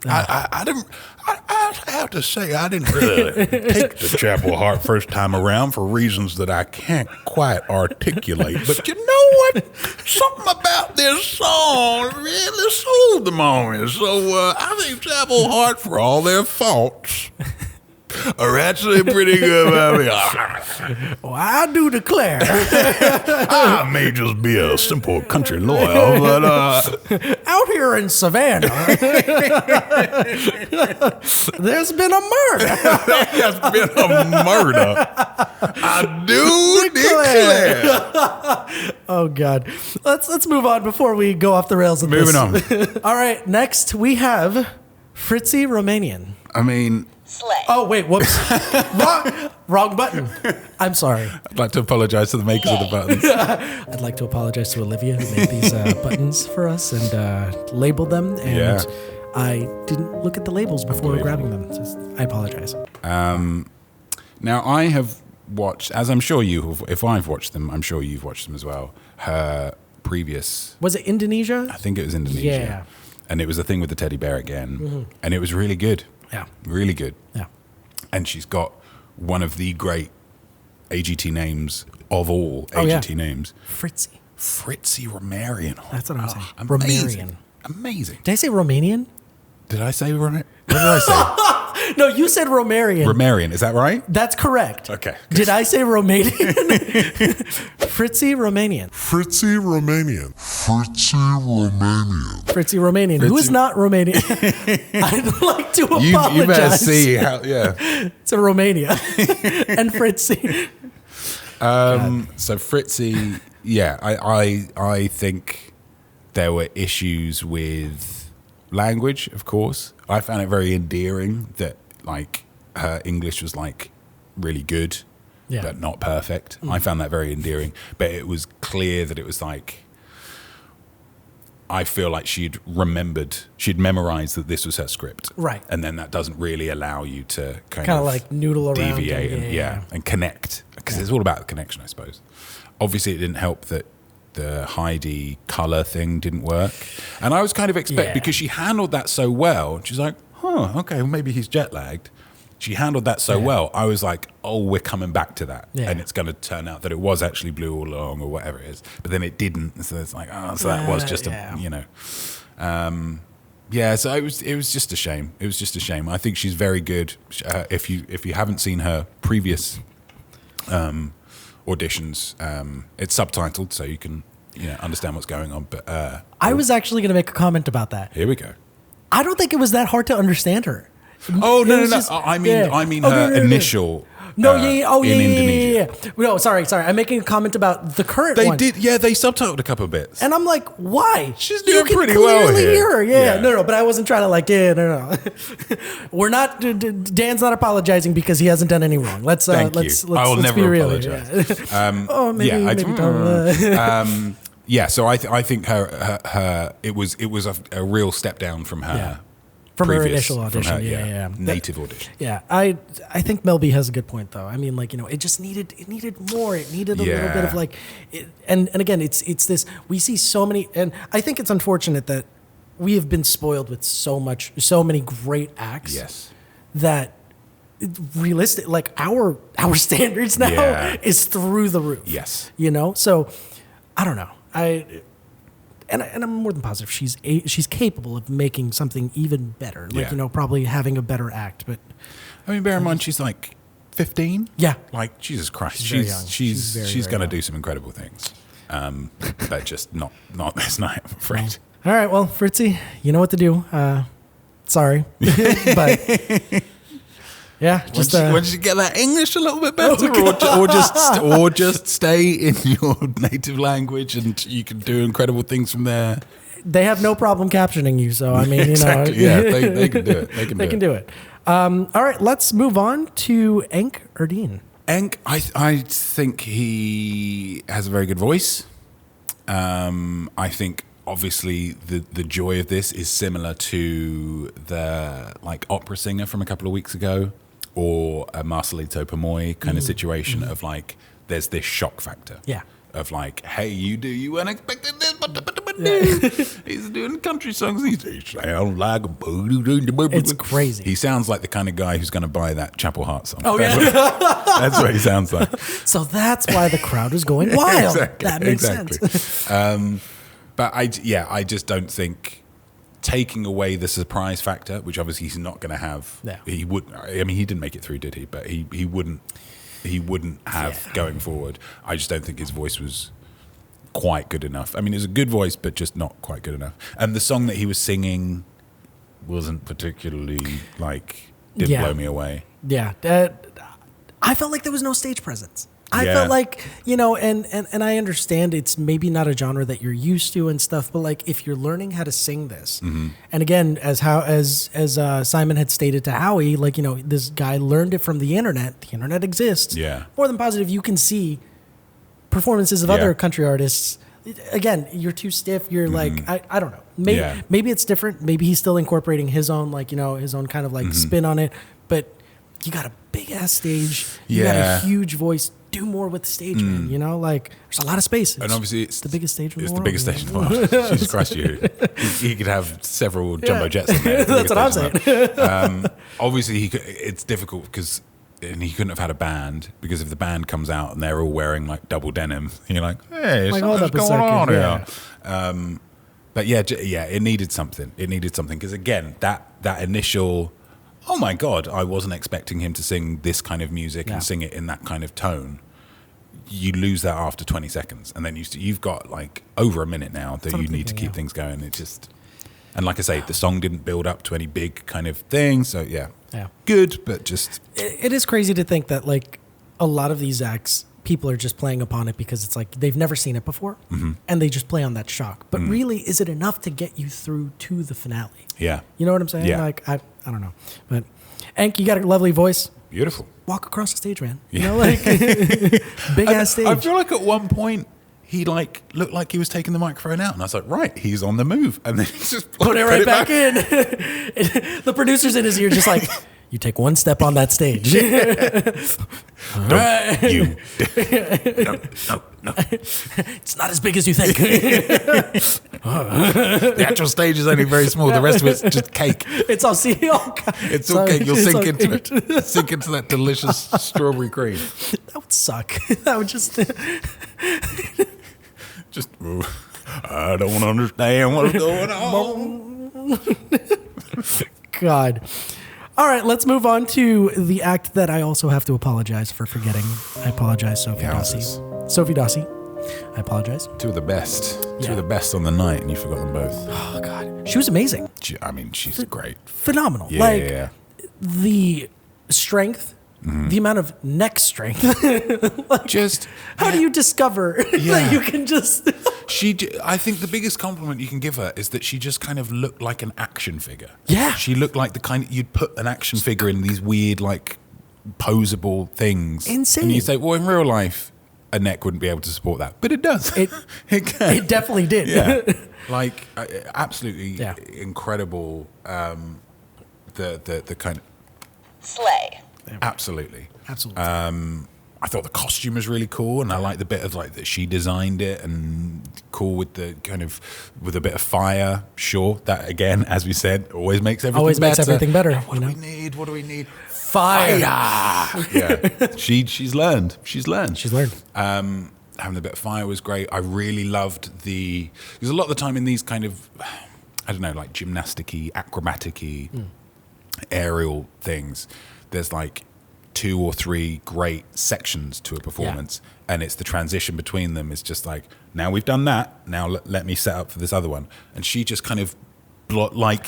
I have to say I didn't really take the Chapel Hart first time around for reasons that I can't quite articulate. But you know what? Something about this song really sold them on me. So I think Chapel Hart, for all their faults, are actually pretty good. Well, I do declare. I may just be a simple country lawyer, but Out here in Savannah, there's been a murder. there's been a murder. I do declare. Oh God. Let's move on before we go off the rails with Moving this. All right, next we have Fritzy Romanian. I mean, Slay. Oh wait, whoops. wrong button. I'm sorry. I'd like to apologize to the makers of the buttons. I'd like to apologize to Olivia who made these buttons for us and labeled them. And Yeah. I didn't look at the labels before grabbing them. I apologize. Now, I have watched, as I'm sure you have, if I've watched them, I'm sure you've watched them as well, her previous, Was it Indonesia? I think it was Indonesia. Yeah. And it was the thing with the teddy bear again. And it was really good. Yeah. Really good. Yeah. And she's got one of the great AGT names of all Oh, yeah. AGT names. Fritzy. Fritzy Romerian. That's what I'm saying. Amazing. Romerian. Amazing. Did I say Romanian? Did I say Romerian? What did I say? No, you said Romerian. Romerian, is that right? That's correct. Okay. Did I say Romanian? Fritzy Romanian. Fritzy Romanian. Fritzy Romanian. Fritzy Romanian. Who is Fritzy- not Romanian? I'd like to apologize. You better see how, yeah. To Romania. And Fritzy. So Fritzy, yeah, I think there were issues with language, of course. I found it very endearing that like her English was like really good, Yeah. but not perfect. I found that very endearing. But it was clear that it was like, I feel like she'd memorized that this was her script. Right. And then that doesn't really allow you to kind Kinda of like noodle around deviate and- and, yeah. and connect. Because it's all about the connection, I suppose. Obviously, it didn't help that the Heidi color thing didn't work. And I was kind of Yeah. because she handled that so well. She's like, okay, well, maybe he's jet lagged. she handled that so well. I was like, oh, we're coming back to that. Yeah. And it's going to turn out that it was actually blue all along or whatever it is. But then it didn't. So it's like, oh, so that was just a, you know. So it was just a shame. It was just a shame. I think she's very good. If you haven't seen her previous auditions, it's subtitled so you can understand what's going on. But I was actually going to make a comment about that. here we go. I don't think it was that hard to understand her. Oh, It no. was just- I mean Oh, her no. initial. No, in yeah. Indonesia. No, sorry. I'm making a comment about the current They one. did, they subtitled a couple of bits. And I'm like, why? She's You doing can pretty well clearly here. hear her. Yeah. Yeah. No, but I wasn't trying to no. We're not, Dan's not apologizing because he hasn't done any wrong. Let's I will let's never be real. apologize. Oh, maybe don't. So I think her it was a real step down from her. Yeah. From her previous- initial from audition, her, yeah. native audition. Yeah, I think Mel B has a good point though. I mean, it just needed more. It needed a little bit of and again, it's this. We see so many, and I think it's unfortunate that we have been spoiled with so many great acts. Yes. That realistic, our standards now is through the roof. Yes. So I don't know. And I'm more than positive she's capable of making something even better. Probably having a better act. But I mean, bear in mind she's like 15. Yeah. Like Jesus Christ, She's very young. She's very, she's very going to young. do some incredible things. But just not this night, I'm afraid. all right, well, Fritzy, you know what to do. Sorry, but yeah, just Once you get that English a little bit better, or just stay in your native language, and you can do incredible things from there. they have no problem captioning you. So I mean, Exactly. Yeah, they can do it. they can do it. All right, let's move on to Enkh-Erdene. Enkh, I think he has a very good voice. I think obviously the joy of this is similar to the opera singer from a couple of weeks ago, or a Marcelito Pomoy kind of situation of there's this shock factor. Yeah. Of hey, you unexpected this, but he's doing country songs. He sounds like It's crazy. He sounds like the kind of guy who's going to buy that Chapel Hart song. Oh, yeah. That's what he sounds like. So that's why the crowd is going wild. That makes sense. But I just don't think taking away the surprise factor, which obviously he's not going to have. Yeah. He would. I mean, he didn't make it through, did he? But he wouldn't. He wouldn't have going forward. I just don't think his voice was quite good enough. I mean, it was a good voice, but just not quite good enough. And the song that he was singing wasn't particularly didn't blow me away. Yeah. I felt like there was no stage presence. I Yeah. felt like, and I understand it's maybe not a genre that you're used to and stuff, but if you're learning how to sing this, and again, as Simon had stated to Howie, this guy learned it from the internet. The internet exists. Yeah. More than positive, you can see performances of Yeah. other country artists. Again, you're too stiff. You're I don't know. Maybe it's different. Maybe he's still incorporating his own his own kind of spin on it. But you got a big ass stage. You got a huge voice. Do more with the stage, man. There's a lot of space. And obviously, it's the biggest stage in the It's world. the biggest stage in the world. Jesus Christ, he could have several jumbo jets in there. That's what I'm saying. Obviously, it's difficult because he couldn't have had a band, because if the band comes out and they're all wearing double denim, and you're like, hey, Hold something's up a going second, on yeah. here. But it needed something. It needed something because again, that initial. Oh my God, I wasn't expecting him to sing this kind of music and sing it in that kind of tone. You lose that after 20 seconds. And then you've got over a minute now that you need to keep things going. And like I say, the song didn't build up to any big kind of thing. So good, but just. It is crazy to think that a lot of these acts, people are just playing upon it because it's they've never seen it before and they just play on that shock. But really, is it enough to get you through to the finale? Yeah. You know what I'm saying? Yeah. I don't know. But Enkh, you got a lovely voice. Beautiful. Walk across the stage, man. Yeah. Big ass stage. I feel like at one point he looked like he was taking the microphone out, and I was like, right, he's on the move, and then he just Put it right back in. The producer's in his ear, just you take one step on that stage. Don't you? No. It's not as big as you think. The actual stage is only very small. The rest of it's just cake. It's all It's all cake. You'll sink into it. Sink into that delicious strawberry cream. That would suck. That would just. I don't understand what's going on. God. All right, let's move on to the act that I also have to apologize for forgetting. I apologize, Sofie Dossi. Sofie Dossi, I apologize. Two of the best. Two of the best on the night, and you forgot them both. Oh, God. She was amazing. She's great. Phenomenal. Yeah. The strength, the amount of neck strength. How do you discover that you can just... I think the biggest compliment you can give her is that she just kind of looked like an action figure. Yeah. She looked like the kind you'd put an action figure in these weird, like, posable things. Insane. And you say, well, in real life, a neck wouldn't be able to support that. But it does. It can. It definitely did. Yeah. Like, absolutely incredible. The kind of... Slay. Absolutely. Absolutely. I thought the costume was really cool, and I like the bit of like that she designed it, and cool with the kind of with a bit of fire. Sure, that again, as we said, always makes everything better. What do we need? What do we need? Fire. Yeah, she's learned. Having a bit of fire was great. I really loved because a lot of the time in these kind of, I don't know, like gymnastic-y, acrobatic-y, aerial things, there's like 2 or 3 great sections to a performance, and it's the transition between them is just like, now we've done that, now let me set up for this other one. And she just kind of like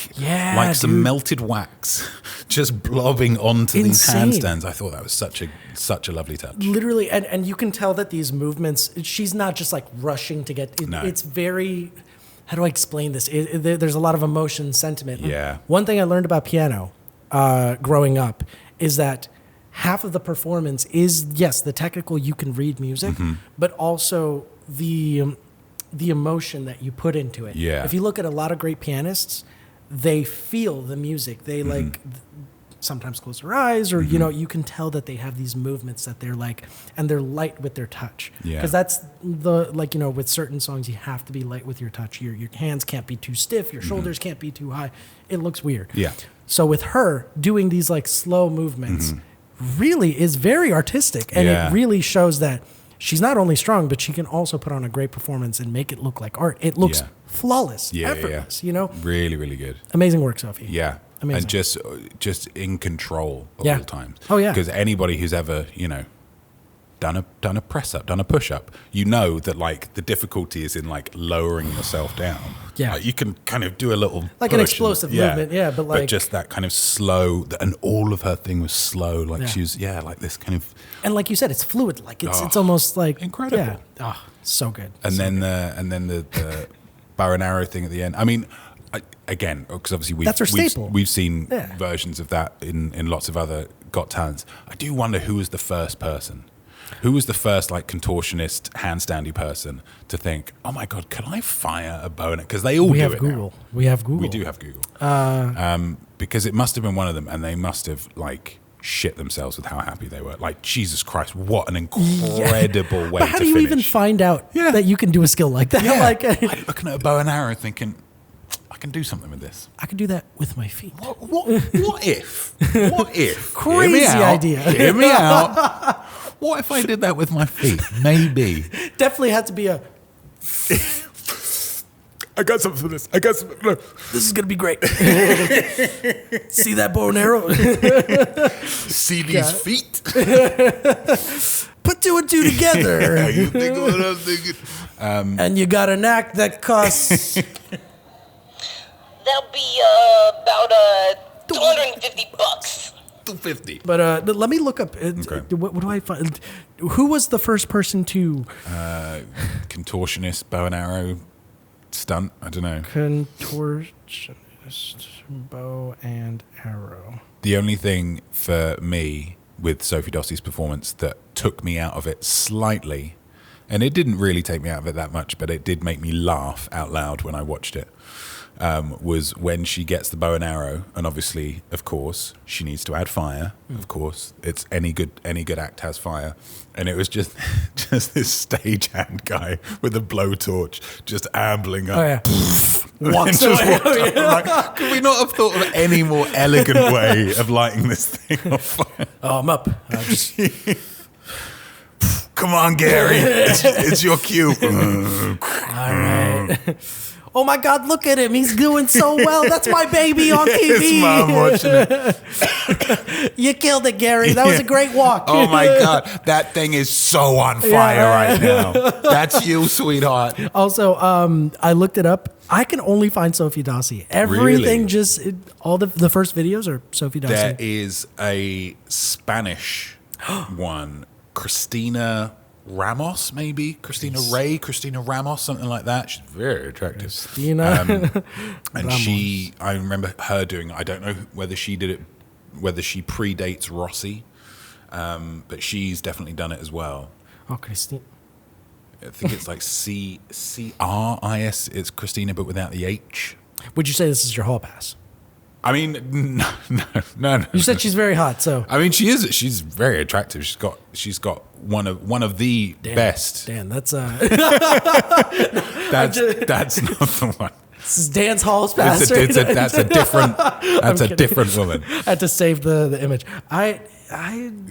some melted wax just blobbing onto these handstands. I thought that was such a lovely touch. Literally, and you can tell that these movements, she's not just like rushing to get No. It's very, how do I explain this? There's a lot of emotion, sentiment. Yeah. One thing I learned about piano growing up is that half of the performance is, yes, the technical, you can read music, but also the emotion that you put into it. Yeah. If you look at a lot of great pianists, they feel the music. They sometimes close their eyes, or you can tell that they have these movements that they're like, and they're light with their touch. Yeah. Because that's with certain songs you have to be light with your touch. Your hands can't be too stiff. Your shoulders can't be too high. It looks weird. Yeah. So with her doing these like slow movements, really is very artistic, and it really shows that she's not only strong, but she can also put on a great performance and make it look like art. It looks flawless, effortless. Really, really good. Amazing work, Sofie. Yeah, amazing. And just in control at all times. Oh yeah, because anybody who's ever done a press up, done a push up, that like the difficulty is in like lowering yourself down. Yeah, like, you can kind of do a little like an explosive movement. Yeah, but just that kind of slow, and all of her thing was slow. Like she was like this kind of, and like you said, it's fluid. Like it's almost like incredible. Yeah, so good. And then the bow and arrow thing at the end. I mean, again, because obviously that's her staple. We've seen versions of that in lots of other Got Talents. I do wonder who was the first person. Who was the first like contortionist, handstandy person to think, oh my God, can I fire a bow? Because they all do it now. We have Google. We do have Google. Because it must have been one of them, and they must have like shit themselves with how happy they were. Like, Jesus Christ, what an incredible way to finish. But how do you even find out that you can do a skill like that? Yeah. Like, I'm looking at a bow and arrow thinking, I can do something with this. I can do that with my feet. What if? What if? Crazy idea. Hear me out. What if I did that with my feet? Maybe. Definitely had to be a... I got something for this. This is going to be great. See that bow and arrow? See these feet? Put 2 and 2 together. You think what I'm thinking? And you got an act that costs... That'll be about $250. $250. But let me look up. What do I find? Who was the first person to... Contortionist, bow and arrow, stunt? I don't know. Contortionist, bow and arrow. The only thing for me with Sofie Dossi's performance that took me out of it slightly, and it didn't really take me out of it that much, but it did make me laugh out loud when I watched it. Was when she gets the bow and arrow, and obviously, of course, she needs to add fire. Of course, it's any good act has fire, and it was just this stagehand guy with a blowtorch just ambling up. Oh yeah. Walks away. I'm like, could we not have thought of any more elegant way of lighting this thing on fire? Oh, I'm up. Come on, Gary, it's your cue. All right. Oh my God, look at him. He's doing so well. That's my baby on TV. It's Mom watching it. You killed it, Gary. That was a great walk. Oh my God, that thing is so on fire right now. That's you, sweetheart. Also, I looked it up. I can only find Sofie Dossi. Everything all the first videos are Sofie Dossi. There is a Spanish one, Christina Ramos, maybe Christina Ramos, something like that. She's very attractive. Christina, and I remember her doing. I don't know whether she did it, whether she predates Rossi, but she's definitely done it as well. Oh, Christina. I think it's like CRIS. It's Christina, but without the H. Would you say this is your hall pass? I mean, no. You said she's very hot, so. I mean, she is. She's very attractive. She's got one of the best. Dan, that's That's not the one. This is Dan's hall's pass. That's a different woman. I had to save the image.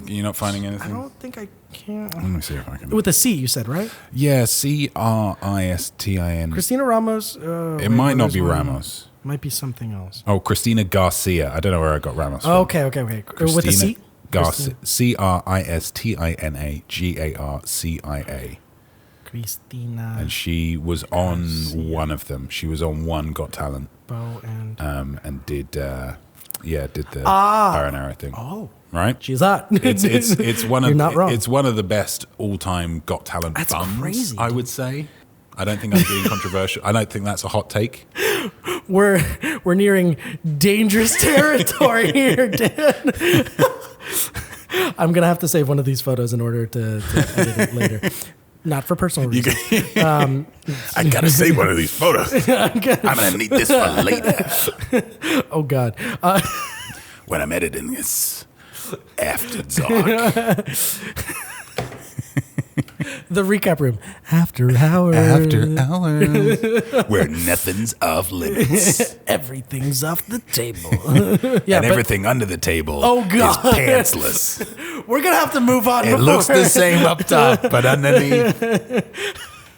You're not finding anything? I don't think I can. Let me see if I can. With a C, you said, right? Yeah, CRISTIN. Christina Ramos. It might not be Ramos. Might be something else. Oh, Christina Garcia. I don't know where I got Ramos from. Okay. With a C? Garcia. CRISTINAGARCIA. Christina. And she was on one of them. She was on one Got Talent. Bow and did the bow and arrow thing. Oh. Right? She's hot. It's one of You're not wrong. It's one of the best all-time Got Talent That's buns, crazy. I would say. I don't think I'm being controversial. I don't think that's a hot take. We're nearing dangerous territory here, Dan. I'm gonna have to save one of these photos in order to edit it later. Not for personal reasons. I gotta save one of these photos. I'm gonna need this for later. Oh God. When I'm editing this after dark. The recap room. After hours. Where nothing's off limits. Everything's off the table. And everything under the table is pantsless. We're going to have to move on. It looks the same up top, but underneath,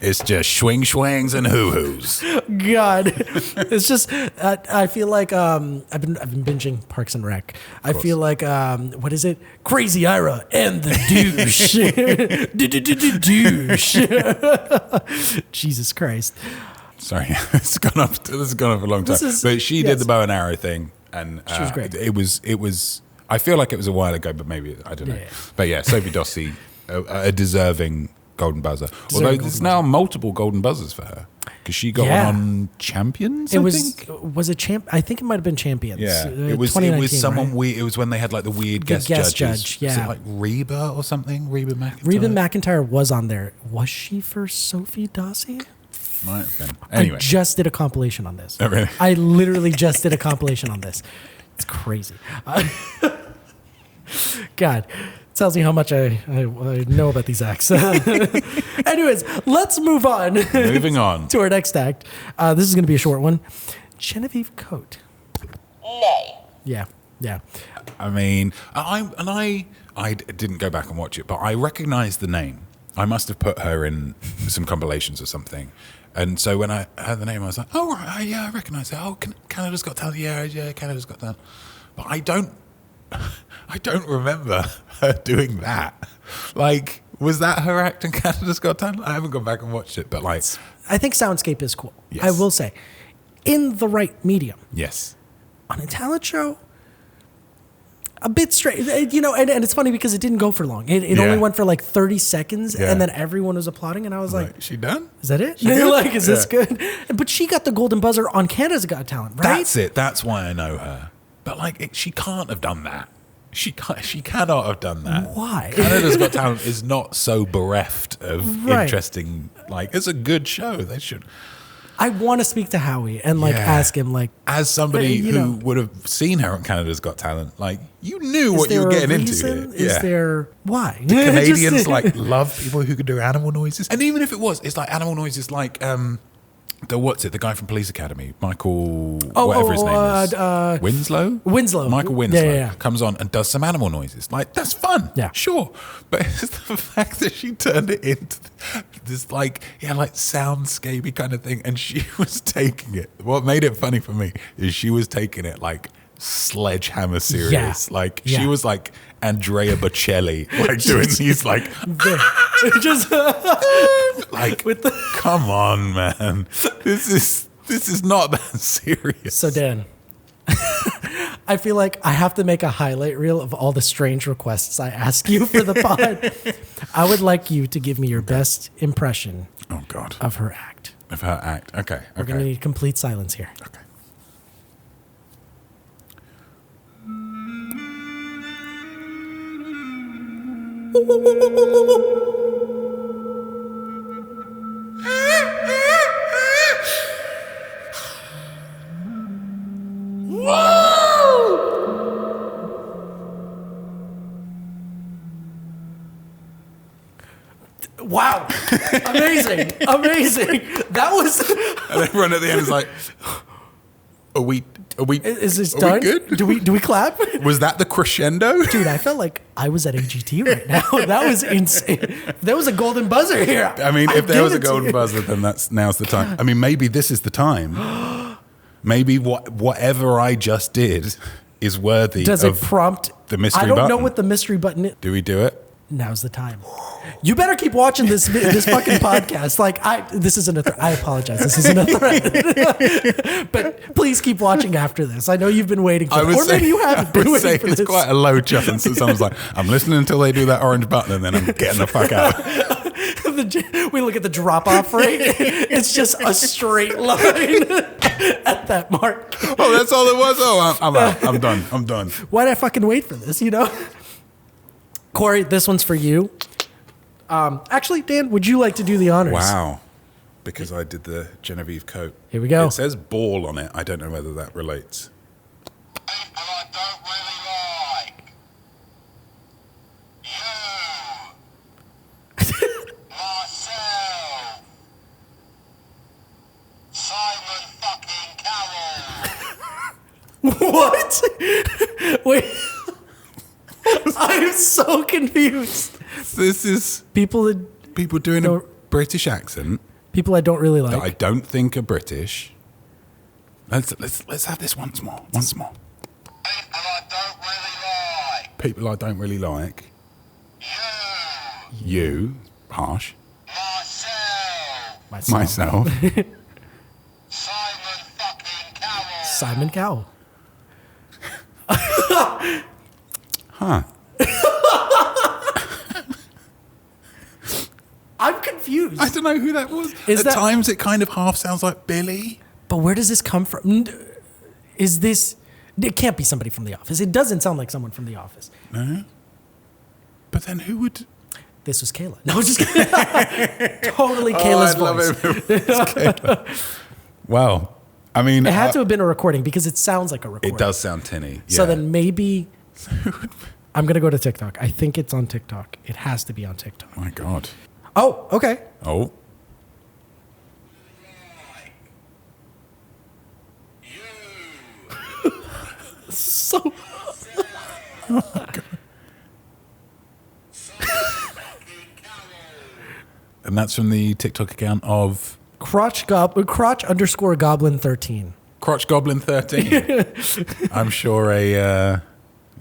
it's just schwangs and hoo-hoos. God. It's just, I feel like, I've been binging Parks and Rec. I feel like, what is it? Crazy Ira and the douche. Jesus Christ. Sorry, this has gone up a long time. But she did the bow and arrow thing, and she was great. It was. I feel like it was a while ago, but maybe I don't know. Yeah. But yeah, Sofie Dossi, a deserving golden buzzer. Although there's now multiple golden buzzers for her because she got one on Champions. Was it champ? I think it might have been Champions. Yeah, it was someone right? weird. It was when they had like the weird guest judges. Yeah, was it like Reba or something? Reba McEntire. Reba McEntire was on there. Was she for Sofie Dossi? Might have been. Anyway, I just did a compilation on this. Oh, really? I literally just did a compilation on this. It's crazy. God, tells you how much I know about these acts. Anyways, let's move on. Moving on to our next act. This is going to be a short one. Genevieve Cote. Nay. Yeah. I mean, I didn't go back and watch it, but I recognized the name. I must have put her in some compilations or something. And so when I heard the name, I was like, oh, right, yeah, I recognize it. Oh, Canada's Got Talent. Yeah, Canada's Got Talent. But I don't remember her doing that. Like, was that her act in Canada's Got Talent? I haven't gone back and watched it, but like... I think Soundscape is cool. Yes. I will say. In the right medium. Yes. On a talent show... A bit straight, and it's funny because it didn't go for long. It only went for like 30 seconds, and then everyone was applauding, and I was like, "She done? Is that it? Like, is this good?" But she got the golden buzzer on Canada's Got Talent, right? That's it. That's why I know her. But like, she can't have done that She cannot have done that. Why? Canada's Got Talent is not so bereft of Right. interesting. Like, it's a good show. They should. I want to speak to Howie and like Yeah. ask him like, As somebody You who know. would have seen her on Canada's Got Talent, like, you knew is what you there were a getting reason? into here. Is there why? Canadians Just- like love people who could do animal noises, and even if it was, it's like animal noises like the guy from Police Academy, Michael, whatever his name is, Winslow. Michael Winslow Yeah. comes on and does some animal noises. Like, that's fun, Yeah. sure, but it's the fact that she turned it into this like soundscapey kind of thing, and she was taking it. What made it funny for me is she was taking it like sledgehammer serious. Like she Yeah. was like Andrea Bocelli, like doing these like. just Like, With the- come on, man. This is not that serious. So Dan, I feel like I have to make a highlight reel of all the strange requests I ask you for the pod. I would like you to give me your best impression Oh God. of her act. Of her act. Okay. We're gonna need complete silence here. Okay. Wow, amazing, amazing. That was. And everyone at the end is like, are we Is this are done? we good? Do we clap? Was that the crescendo? Dude, I felt like I was at AGT right now. That was insane. There was a golden buzzer here. I mean, if there give was a it to golden you. buzzer, then now's the time. I mean, maybe this is the time. Maybe whatever I just did is worthy Does of it prompt the mystery I don't know button. what the mystery button is. Do we do it? Now's the time. You better keep watching this fucking podcast. Like this isn't a threat. I apologize. This isn't a threat. But please keep watching after this. I know you've been waiting for this. Or maybe you haven't been waiting for it's this. quite a low chance that someone's like, I'm listening until they do that orange button and then I'm getting the fuck out. We look at the drop off rate. It's just a straight line at that mark. Oh, that's all it was? Oh, I'm out. I'm done. Why'd I fucking wait for this, you know? Corey, this one's for you. Actually, Dan, would you like to do the honors? Wow. Because I did the Genevieve Cote. Here we go. It says ball on it. I don't know whether that relates. And I don't really like you, myself, Simon fucking Cowell. What? Wait. I'm so confused. This is People that people doing a No. British accent people I don't really like. that I don't think are British. Let's have this once more. Once more. And I don't really like People I don't really like. you, You, harsh. myself, Myself. Simon fucking Cowell. Simon Cowell. Huh. I'm confused. I don't know who that was. Is At that- times it kind of half sounds like Billy. But where does this come from? Is this? It can't be somebody from The Office. It doesn't sound like someone from The Office. No. But then who would... This was Kayla. No, just kidding. Totally Kayla's voice. Well, I mean... It had to have been a recording because it sounds like a recording. It does sound tinny. So yeah. then maybe I'm gonna go to TikTok. I think it's on TikTok. It has to be on TikTok. My God. Oh, okay. Oh. So And that's from the TikTok account of crotch _ goblin 13. Crotch Goblin 13. I'm sure a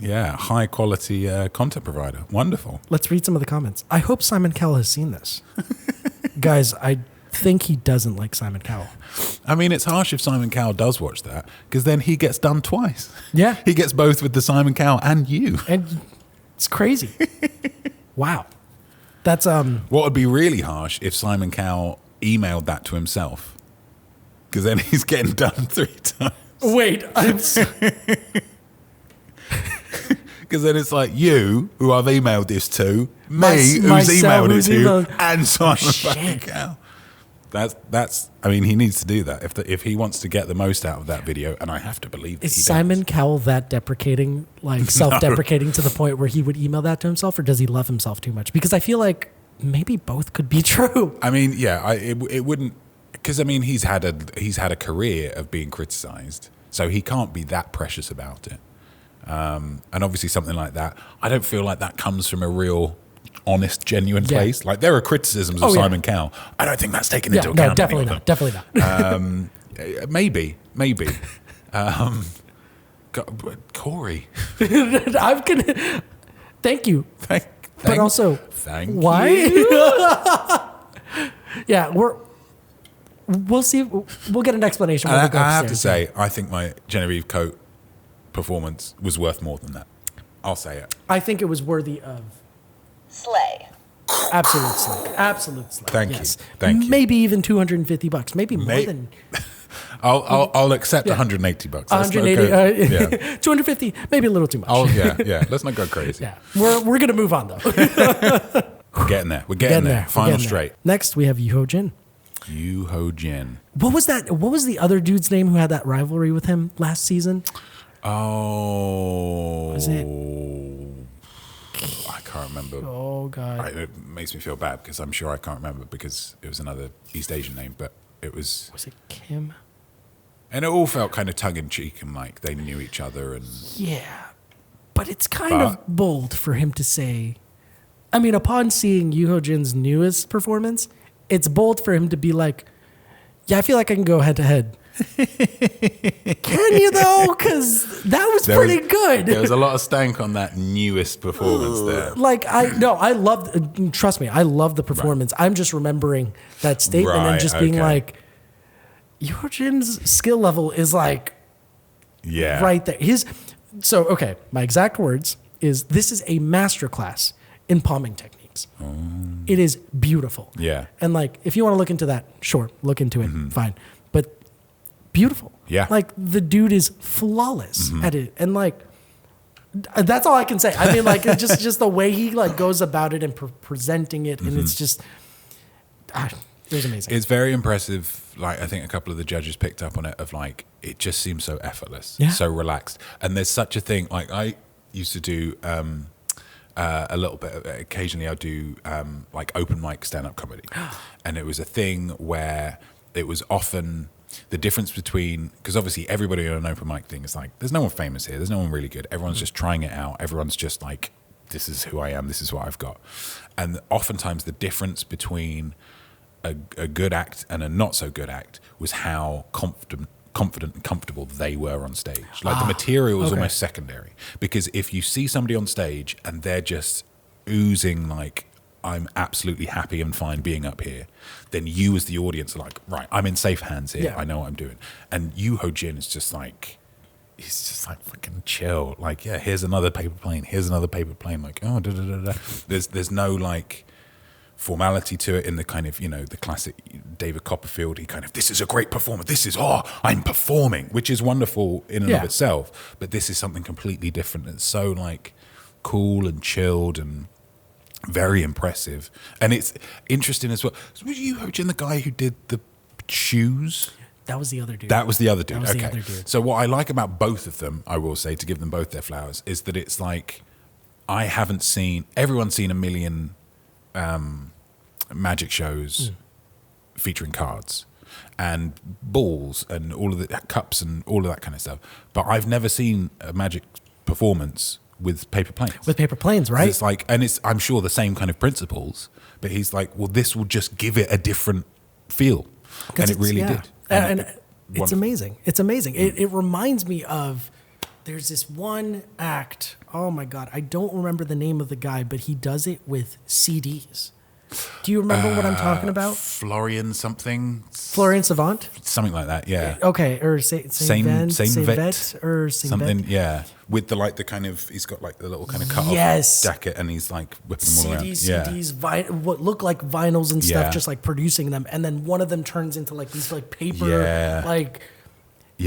high quality content provider. Wonderful. Let's read some of the comments. I hope Simon Cowell has seen this. Guys, I think he doesn't like Simon Cowell. I mean, it's harsh if Simon Cowell does watch that because then he gets done twice. Yeah. He gets both with the Simon Cowell and you. And it's crazy. Wow. That's What would be really harsh if Simon Cowell emailed that to himself because then he's getting done 3 times. wait, I'm Because Because then it's like you, who I've emailed this to, me, who's myself, emailed it who's to, emailed- and Simon shit. fucking Cowell. That's. I mean, he needs to do that if he wants to get the most out of that video, and I have to believe that Is he Simon does. Cowell that deprecating, like self-deprecating to the point where he would email that to himself, or does he love himself too much? Because I feel like maybe both could be true. I mean, yeah, it wouldn't, because I mean he's had a career of being criticised, so he can't be that precious about it. And obviously something like that, I don't feel like that comes from a real honest, genuine place. Like there are criticisms of Simon Cowell. I don't think that's taken into account. No, definitely not. Definitely not. Maybe. Corey. I'm gonna. Thank you. But also, thank why? you. Yeah, we'll see. We'll get an explanation. When we go I have to upstairs. say, I think my Genevieve Cote performance was worth more than that. I'll say it. I think it was worthy of Slay. absolute slay. Absolute slay. Thank yes. you. Thank you. Maybe even $250. Maybe more than I'll accept $180. That's 180. okay. Yeah. 250. Maybe a little too much. Yeah. Let's not go crazy. Yeah, we're gonna move on though. We're getting there. We're getting there. We're Final getting there. straight. Next, we have Hojin. Hojin. What was that? What was the other dude's name who had that rivalry with him last season? Oh. Was it? I can't remember. Oh God. It makes me feel bad because I'm sure I can't remember because it was another East Asian name, but it was. Was it Kim? And it all felt kind of tongue in cheek and like they knew each other and. Yeah, but it's kind of bold for him to say. I mean, upon seeing Hojin's newest performance, it's bold for him to be like, "Yeah, I feel like I can go head to head." Can you though? Because that was pretty good. There was a lot of stank on that newest performance there. Like I love. Trust me, I love the performance. I'm just remembering that statement and just being like, Hojin's skill level is like, right there. My exact words is, this is a masterclass in palming techniques. It is beautiful. Yeah. And like, if you want to look into that, sure, look into it, fine. But beautiful. Yeah. Like the dude is flawless at it. And like, that's all I can say. I mean, like, it's just the way he like goes about it and presenting it. And it's just, it was amazing. It's very impressive. Like, I think a couple of the judges picked up on it of like, it just seems so effortless, so relaxed. And there's such a thing, like I used to do a little bit, occasionally I'll do like open mic stand-up comedy. And it was a thing where it was often the difference between, because obviously everybody on an open mic thing is like, there's no one famous here, there's no one really good. Everyone's just trying it out. Everyone's just like, this is who I am, this is what I've got. And oftentimes the difference between a good act and a not so good act was how confident and comfortable they were on stage. Like the material was almost secondary, because if you see somebody on stage and they're just oozing like, I'm absolutely happy and fine being up here, then you as the audience are like, right, I'm in safe hands here. I know what I'm doing. And Hojin is just like, he's just like fucking chill. Like, here's another paper plane. Here's another paper plane. Like, oh, da da da da. There's no like formality to it in the kind of, the classic David Copperfield. He kind of, this is a great performance. This is, I'm performing, which is wonderful in and of itself. But this is something completely different. It's so like cool and chilled and very impressive. And it's interesting as well. So was Hojin the guy who did the shoes? That was the other dude. That was the other dude. That was Okay. the other dude. So what I like about both of them, I will say, to give them both their flowers, is that it's like, everyone's seen a million magic shows featuring cards and balls and all of the cups and all of that kind of stuff. But I've never seen a magic performance with paper planes. With paper planes, right? It's like, and it's, I'm sure, the same kind of principles, but he's like, well, this will just give it a different feel. And it really did. And it's amazing. It's amazing. It reminds me of, there's this one act. Oh my God. I don't remember the name of the guy, but he does it with CDs. Do you remember what I'm talking about? Florian something? Florian Savant? Something like that, yeah. Okay, or Saint Vet or Saint something, Vet. yeah. With the like the kind of, he's got like the little kind of cut Yes. off jacket and he's like whipping them all around. CDs, what look like vinyls and stuff, Yeah. just like producing them, and then one of them turns into like these like paper, like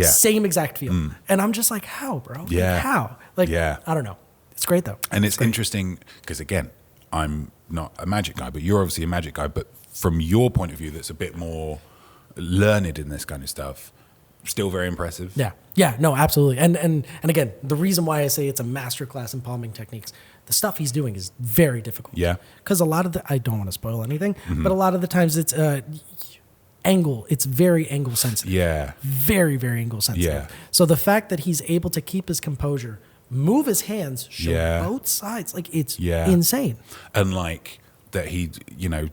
same exact feel. And I'm just like, how, bro? Like, Yeah. how? Like, Yeah. I don't know. It's great though. And it's interesting because, again, I'm not a magic guy, but you're obviously a magic guy. But from your point of view, that's a bit more learned in this kind of stuff. Still very impressive. Yeah, no, absolutely. And again, the reason why I say it's a masterclass in palming techniques, the stuff he's doing is very difficult. Yeah. Because a lot of the, I don't want to spoil anything, but a lot of the times it's angle. It's very angle sensitive. Yeah. Very, very angle sensitive. Yeah. So the fact that he's able to keep his composure, move his hands, show both sides, like it's insane. And like that he,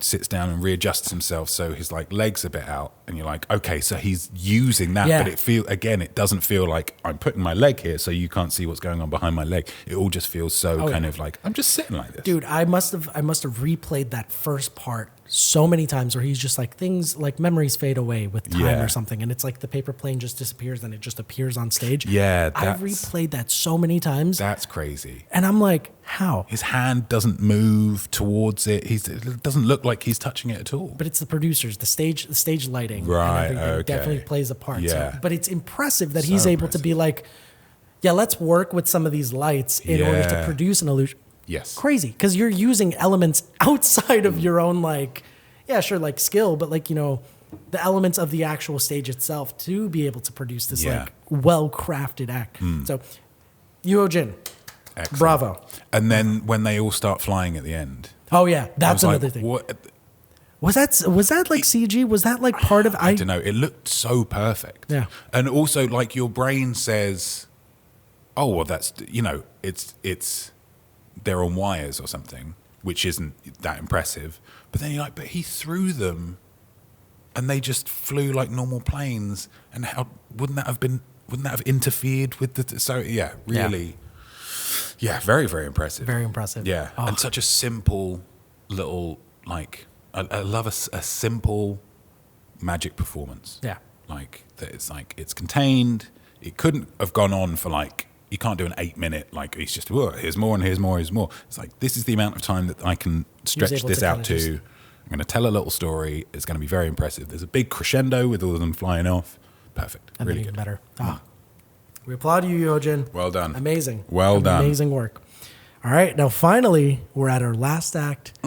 sits down and readjusts himself so his like legs a bit out, and you're like, okay, so he's using that, but it doesn't feel like I'm putting my leg here so you can't see what's going on behind my leg. It all just feels so kind of like I'm just sitting like this. Dude, I must have replayed that first part so many times where he's just like things like memories fade away with time or something, and it's like the paper plane just disappears and it just appears on stage. Yeah, I've replayed that so many times. That's crazy. And I'm like, how? His hand doesn't move towards it. It doesn't look like he's touching it at all. But it's the producers, the stage lighting, right? And everything Okay. definitely plays a part. Yeah. So, but it's impressive that he's able to be like, yeah, let's work with some of these lights in order to produce an illusion. Yes. Crazy, because you're using elements outside of your own like skill, but like the elements of the actual stage itself to be able to produce this like well-crafted act. So, Hojin, bravo. And then when they all start flying at the end. Oh yeah, that's I was another like, thing. What? Was that like CG? Was that like part of? I don't know. It looked so perfect. Yeah. And also, like your brain says, "Oh, well, that's it's they're on wires or something," which isn't that impressive. But then you're like, but he threw them, and they just flew like normal planes. And how wouldn't that have interfered with the? So yeah, really, very, very impressive. Very impressive. Yeah, and such a simple little like. I love a simple magic performance. Yeah. Like that it's contained. It couldn't have gone on for like, you can't do an 8-minute, like it's just, whoa, here's more and here's more, here's more. It's like, this is the amount of time that I can stretch this out to. I'm going to tell a little story. It's going to be very impressive. There's a big crescendo with all of them flying off. Perfect. And really even good. better. We applaud you, Hojin. Well done. Amazing. Well done. Amazing work. All right. Now, finally, we're at our last act.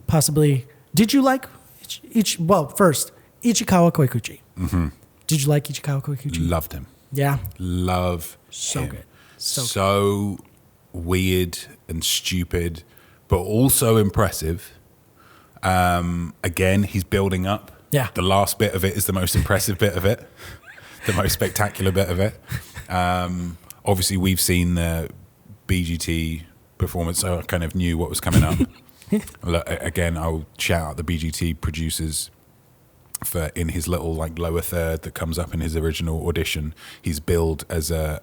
Possibly. Did you like first, Ichikawa Koikuchi. Mm-hmm. Did you like Ichikawa Koikuchi? Loved him. Yeah. Love so him. Good. So weird and stupid, but also impressive. Again, he's building up. Yeah. The last bit of it is the most impressive bit of it, the most spectacular bit of it. Obviously, we've seen the BGT performance, so I kind of knew what was coming up. Again, I'll shout out the BGT producers for in his little like lower third that comes up in his original audition. He's billed as a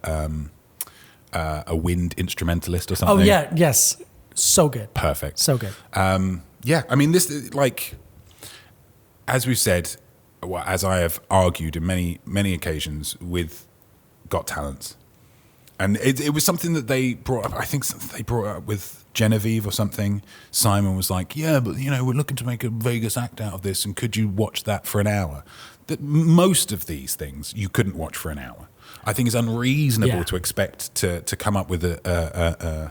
wind instrumentalist or something. Oh yeah, yes, so good, perfect, so good. Yeah, I mean this like as we've said, as I have argued in many occasions with Got Talents. And it was something that they brought up. I think they brought it up with Genevieve or something. Simon was like, yeah, but, we're looking to make a Vegas act out of this, and could you watch that for an hour? That most of these things you couldn't watch for an hour. I think it's unreasonable to expect to come up with a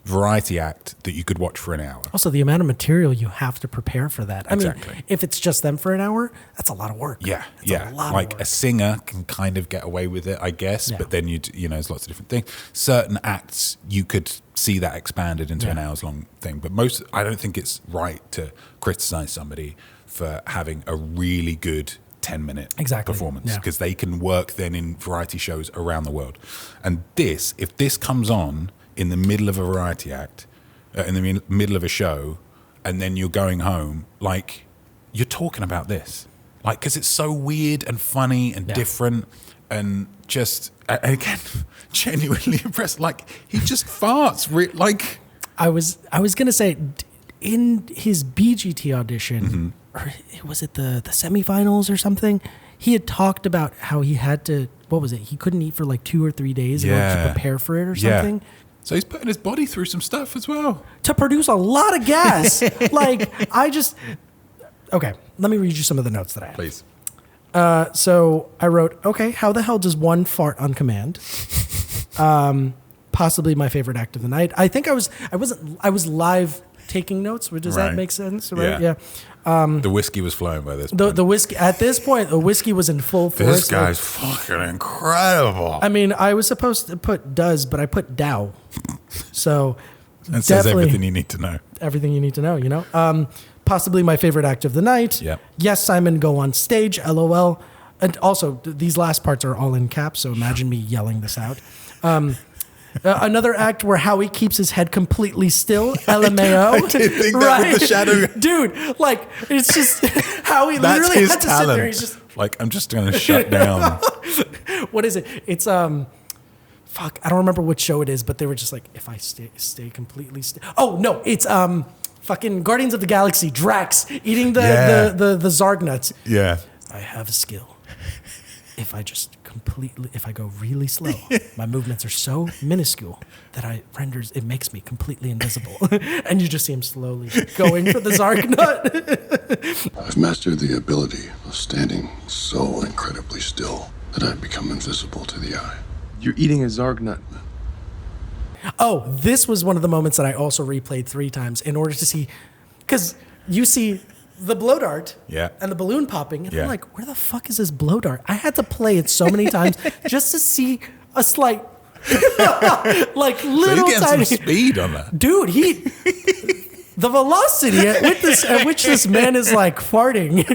variety act that you could watch for an hour. Also, the amount of material you have to prepare for that. Exactly. I mean, if it's just them for an hour, that's a lot of work. Yeah, that's a lot like of work. a singer can kind of get away with it, I guess, but then there's lots of different things. Certain acts, you could see that expanded into an hour's long thing. But I don't think it's right to criticize somebody for having a really good 10-minute performance, because they can work then in variety shows around the world. And if this comes on in the middle of a variety act, in the middle of a show, and then you're going home, like, you're talking about this. Like, because it's so weird and funny and different and just, again, genuinely impressed. Like, he just farts. Like, I was going to say, in his BGT audition, or was it the semifinals or something, he had talked about how he had to, what was it? He couldn't eat for like 2 or 3 days in order to prepare for it or something. So he's putting his body through some stuff as well. To produce a lot of gas. Okay, let me read you some of the notes that I have. Please. So I wrote, okay, how the hell does one fart on command? possibly my favorite act of the night. I think I was live taking notes. Does that make sense? Right? Yeah. The whiskey was flowing by this point. The whiskey at this point, the whiskey was in full force. This guy's fucking incredible. I mean, I was supposed to put does, but I put Dow. So that says everything you need to know. Everything you need to know, you know? Possibly my favorite act of the night. Yep. Yes, Simon, go on stage, LOL. And also, these last parts are all in caps, so imagine me yelling this out. Another act where Howie keeps his head completely still, LMAO. I did think that with the shadow. Dude, like, it's just, Howie That's literally his had to talent. sit there. He's just, like, I'm just going to shut down. What is it? It's, fuck, I don't remember what show it is, but they were just like, if I stay completely still. Oh, no, it's, fucking Guardians of the Galaxy, Drax, eating the Zarg nuts. Yeah. I have a skill. If I go really slow, my movements are so minuscule that it makes me completely invisible. And you just see him slowly going for the Zarg nut. I've mastered the ability of standing so incredibly still that I've become invisible to the eye. You're eating a Zarg nut. Oh, this was one of the moments that I also replayed 3 times in order to see, because you see the blow dart and the balloon popping, and I'm like, where the fuck is this blow dart? I had to play it so many times just to see a slight, like little so you're getting tiny some speed on that, dude. The velocity at which this man is like farting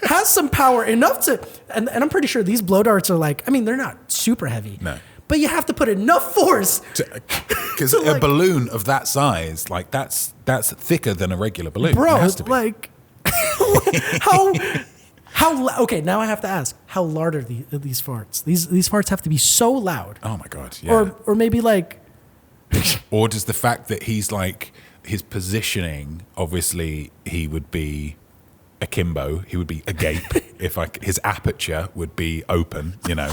has some power enough to, and I'm pretty sure these blow darts are like, I mean, they're not super heavy. No. But you have to put enough force. Because a balloon of that size, like that's thicker than a regular balloon. Bro, it has to be. Like, okay, now I have to ask, how loud are these farts? These farts have to be so loud. Oh my God, yeah. Or maybe like... Or does the fact that he's like, his positioning, obviously he would be akimbo, he would be agape, his aperture would be open, you know.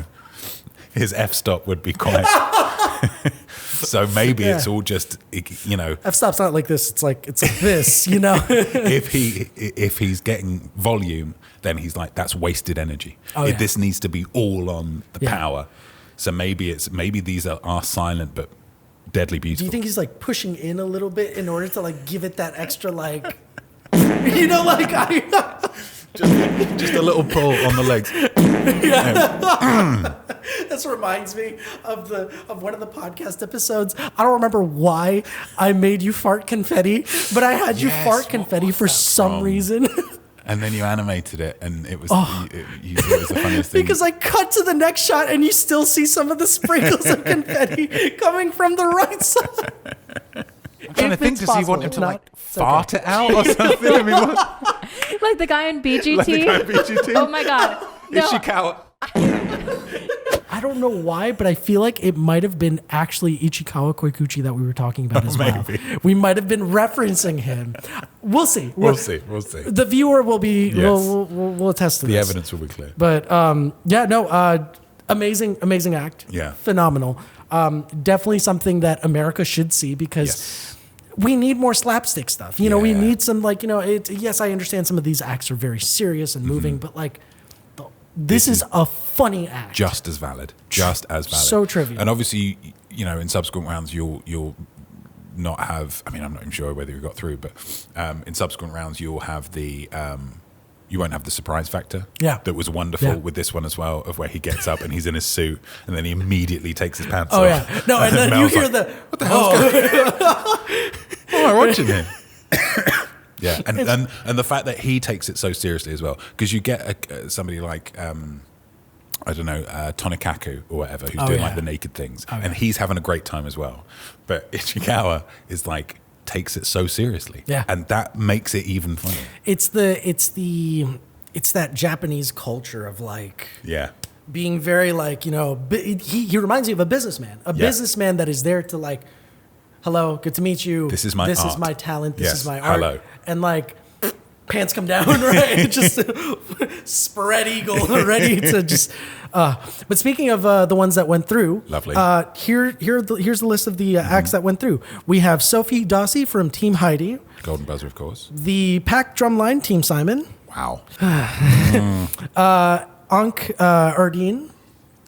His f-stop would be quite... So maybe it's all just, you know... F-stop's not like this, it's like this, you know? if he's getting volume, then he's like, that's wasted energy. This needs to be all on the power. So maybe these are silent but deadly beautiful. Do you think he's like pushing in a little bit in order to like give it that extra like... You know, like... Just a little pull on the legs. This reminds me of one of the podcast episodes. I don't remember why I made you fart confetti, but I had you fart confetti for some reason. And then you animated it, and it was it was the funniest thing. Because I cut to the next shot, and you still see some of the sprinkles of confetti coming from the right side. I'm trying to think, does he want him to like fart it out or something? I mean, what? Like the guy in BGT? Like the guy in BGT? Oh my God. No. Ichikawa. I don't know why, but I feel like it might have been actually Ichikawa Koikuchi that we were talking about as well. We might have been referencing him. We'll see. We'll see. The viewer will be, we'll attest to the this. The evidence will be clear. But amazing act. Yeah. Phenomenal. Definitely something that America should see because we need more slapstick stuff. You know, we need some like, you know, yes, I understand some of these acts are very serious and moving, but like this is a funny act. Just as valid. So trivial. And obviously, you know, in subsequent rounds, you'll not have, I mean, I'm not even sure whether you got through, but in subsequent rounds, you'll have the, you won't have the surprise factor. Yeah. That was wonderful with this one as well, of where he gets up and he's in his suit and then he immediately takes his pants off. Oh, yeah. No, and then you hear like, what the hell's going on? What am I watching here? Yeah, and the fact that he takes it so seriously as well, because you get somebody like I don't know Tonikaku or whatever who's doing like the naked things, and he's having a great time as well. But Ichikawa is like takes it so seriously, and that makes it even funnier. It's that Japanese culture of like being very like, you know, he reminds me of a businessman that is there to like, hello, good to meet you. This is my art. Is my talent. This is my art. Hello. And like, pants come down, right? Just spread eagle, ready to just. But speaking of the ones that went through, lovely. Here's the list of the acts that went through. We have Sofie Dossi from Team Heidi. Golden buzzer, of course. The Pack Drumline, Team Simon. Wow. Enkh-Erdene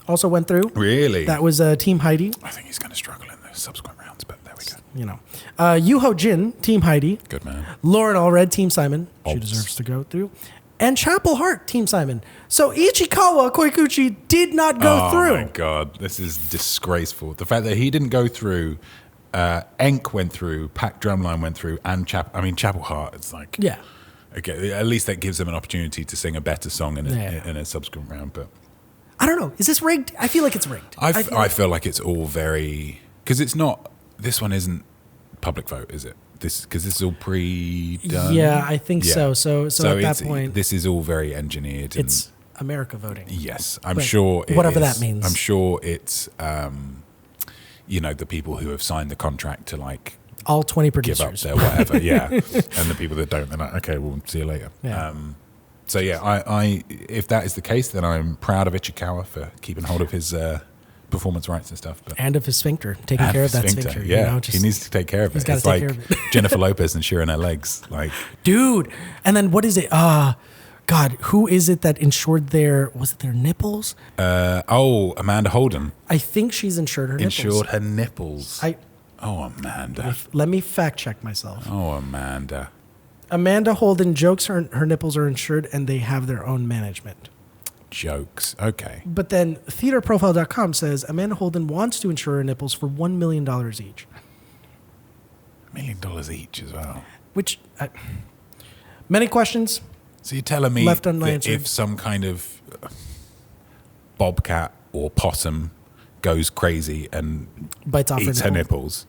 also went through. Really? That was Team Heidi. I think he's going to struggle in this. subsequent rounds, but there we go. You know, Hojin, Team Heidi. Good man. Loren Allred, Team Simon. She Obs. deserves to go through. And Chapel Hart, Team Simon. So Ichikawa Koikuchi did not go through. Oh my god, this is disgraceful. The fact that he didn't go through, Enkh went through, Pack Drumline went through, and Chapel Hart. It's like, Yeah. Okay, at least that gives them an opportunity to sing a better song in a subsequent round. But I don't know. Is this rigged? I feel like it's rigged. I feel like it's all very, because it's not. This one isn't public vote, is it? Because this is all pre-done. Yeah, I think so. So at that point, this is all very engineered. It's America voting. Yes, I'm But sure. whatever that means. I'm sure it's, the people who have signed the contract to like all 20 give up producers. their whatever, yeah, and the people that don't, they're like, okay, we'll see you later. Yeah. So yeah, I if that is the case, then I'm proud of Ichikawa for keeping hold of his performance rights and stuff. But And of his sphincter, taking care of that sphincter. Yeah, just, he needs to take care of it. he's gotta It's take like care of it. Jennifer Lopez and shearing her legs. Like, dude. And then what is it? God, who is it that insured was it their nipples? Amanda Holden I think she's insured her nipples. insured her nipples. Oh, Amanda. let me fact check myself. Oh, Amanda. Amanda Holden jokes her nipples are insured and they have their own management. Jokes. Okay. But then theaterprofile.com says Amanda Holden wants to insure her nipples for $1 million each. $1 million each as well. Which, many questions. So you're telling me Left that unanswered. if some kind of bobcat or possum goes crazy and Bites off eats her her nipple. nipples,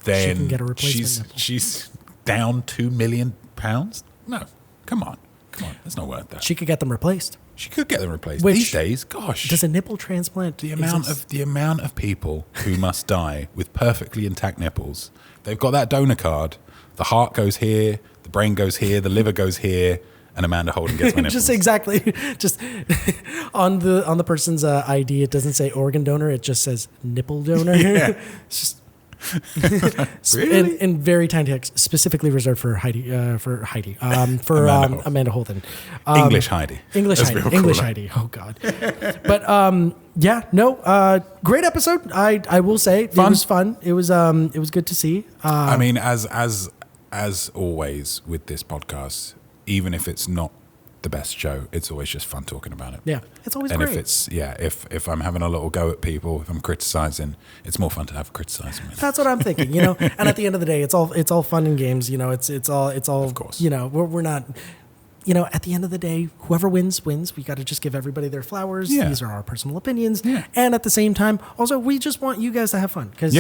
then can get a replacement nipple. she's down £2 million? No, come on, it's not worth that. She could get them replaced. She could get them replaced. Which- These days, gosh, Does a nipple transplant the amount of people who must die with perfectly intact nipples. They've got that donor card. The heart goes here, the brain goes here, the liver goes here, and Amanda Holden gets my nipples. Just exactly. Just on the person's ID, it doesn't say organ donor. It just says nipple donor. Yeah. It's just Really? in very tiny text, specifically reserved for Heidi. Amanda Holden. English Heidi. English as Heidi. we'll call English her. Heidi. Oh God. But great episode. I will say it was fun. It was good to see. I mean, as always with this podcast, even if it's not the best show, it's always just fun talking about it. Yeah, it's always And great. if I'm having a little go at people, if I'm criticizing, it's more fun to have criticizing with. That's what I'm thinking, And at the end of the day, it's all fun and games, It's all Of course. We're not, At the end of the day, whoever wins. We got to just give everybody their flowers. Yeah. These are our personal opinions, Yeah. and at the same time, also we just want you guys to have fun because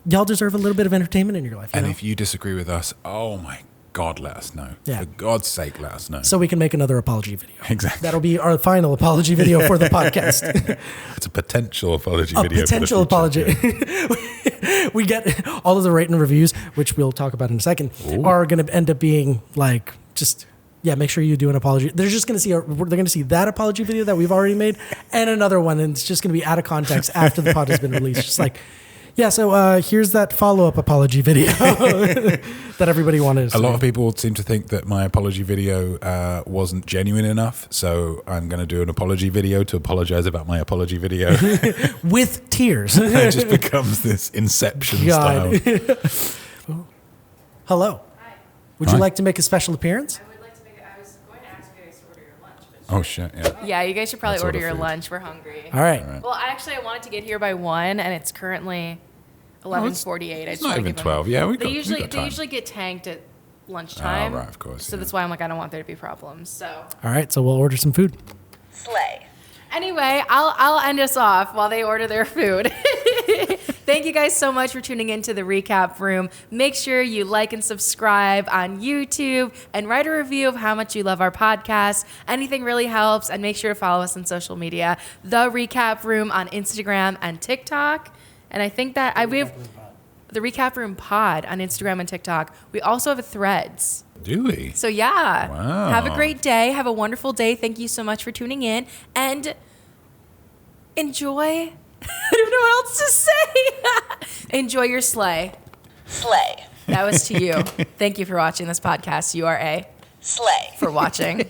y'all deserve a little bit of entertainment in your life. And if you disagree with us, oh my God, let us know. Yeah. For God's sake, let us know. so we can make another apology video. Exactly. That'll be our final apology video for the podcast. It's a potential apology A video. potential for the future. apology. We get all of the rating reviews, which we'll talk about in a second, are going to end up being like just. Yeah, make sure you do an apology. They're just going to they're going to see that apology video that we've already made and another one, and it's just going to be out of context after the pod has been released. Just like, yeah, so here's that follow-up apology video that everybody wanted. A lot of people seem to think that my apology video wasn't genuine enough, so I'm going to do an apology video to apologize about my apology video. with tears. It just becomes this Inception style. Hello. Hi. Would you Hi. like to make a special appearance? I would like to make it. I was going to ask you guys to order your lunch, but Oh shit! Yeah. yeah, you guys should probably Let's order order your food. lunch. We're hungry. All right. Well, I wanted to get here by 1, and it's currently 11:48. I just not wanna even give them- 12. Yeah, we They got usually time. get tanked at lunchtime. Oh, right, of course, So yeah. that's why I'm like, I don't want there to be problems. So All right, so we'll order some food. slay. Anyway, I'll end us off while they order their food. Thank you guys so much for tuning into the recap room. Make sure you like and subscribe on YouTube and write a review of how much you love our podcast. Anything really helps, and make sure to follow us on social media. The Recap Room on Instagram and TikTok. And I think that we have the Recap Room Pod on Instagram and TikTok. We also have a Threads. Do we? So yeah, Wow. Have a great day. Have a wonderful day. Thank you so much for tuning in and enjoy. I don't know what else to say. Enjoy your slay. Slay. That was to you. Thank you for watching this podcast. You are a Slay. for watching.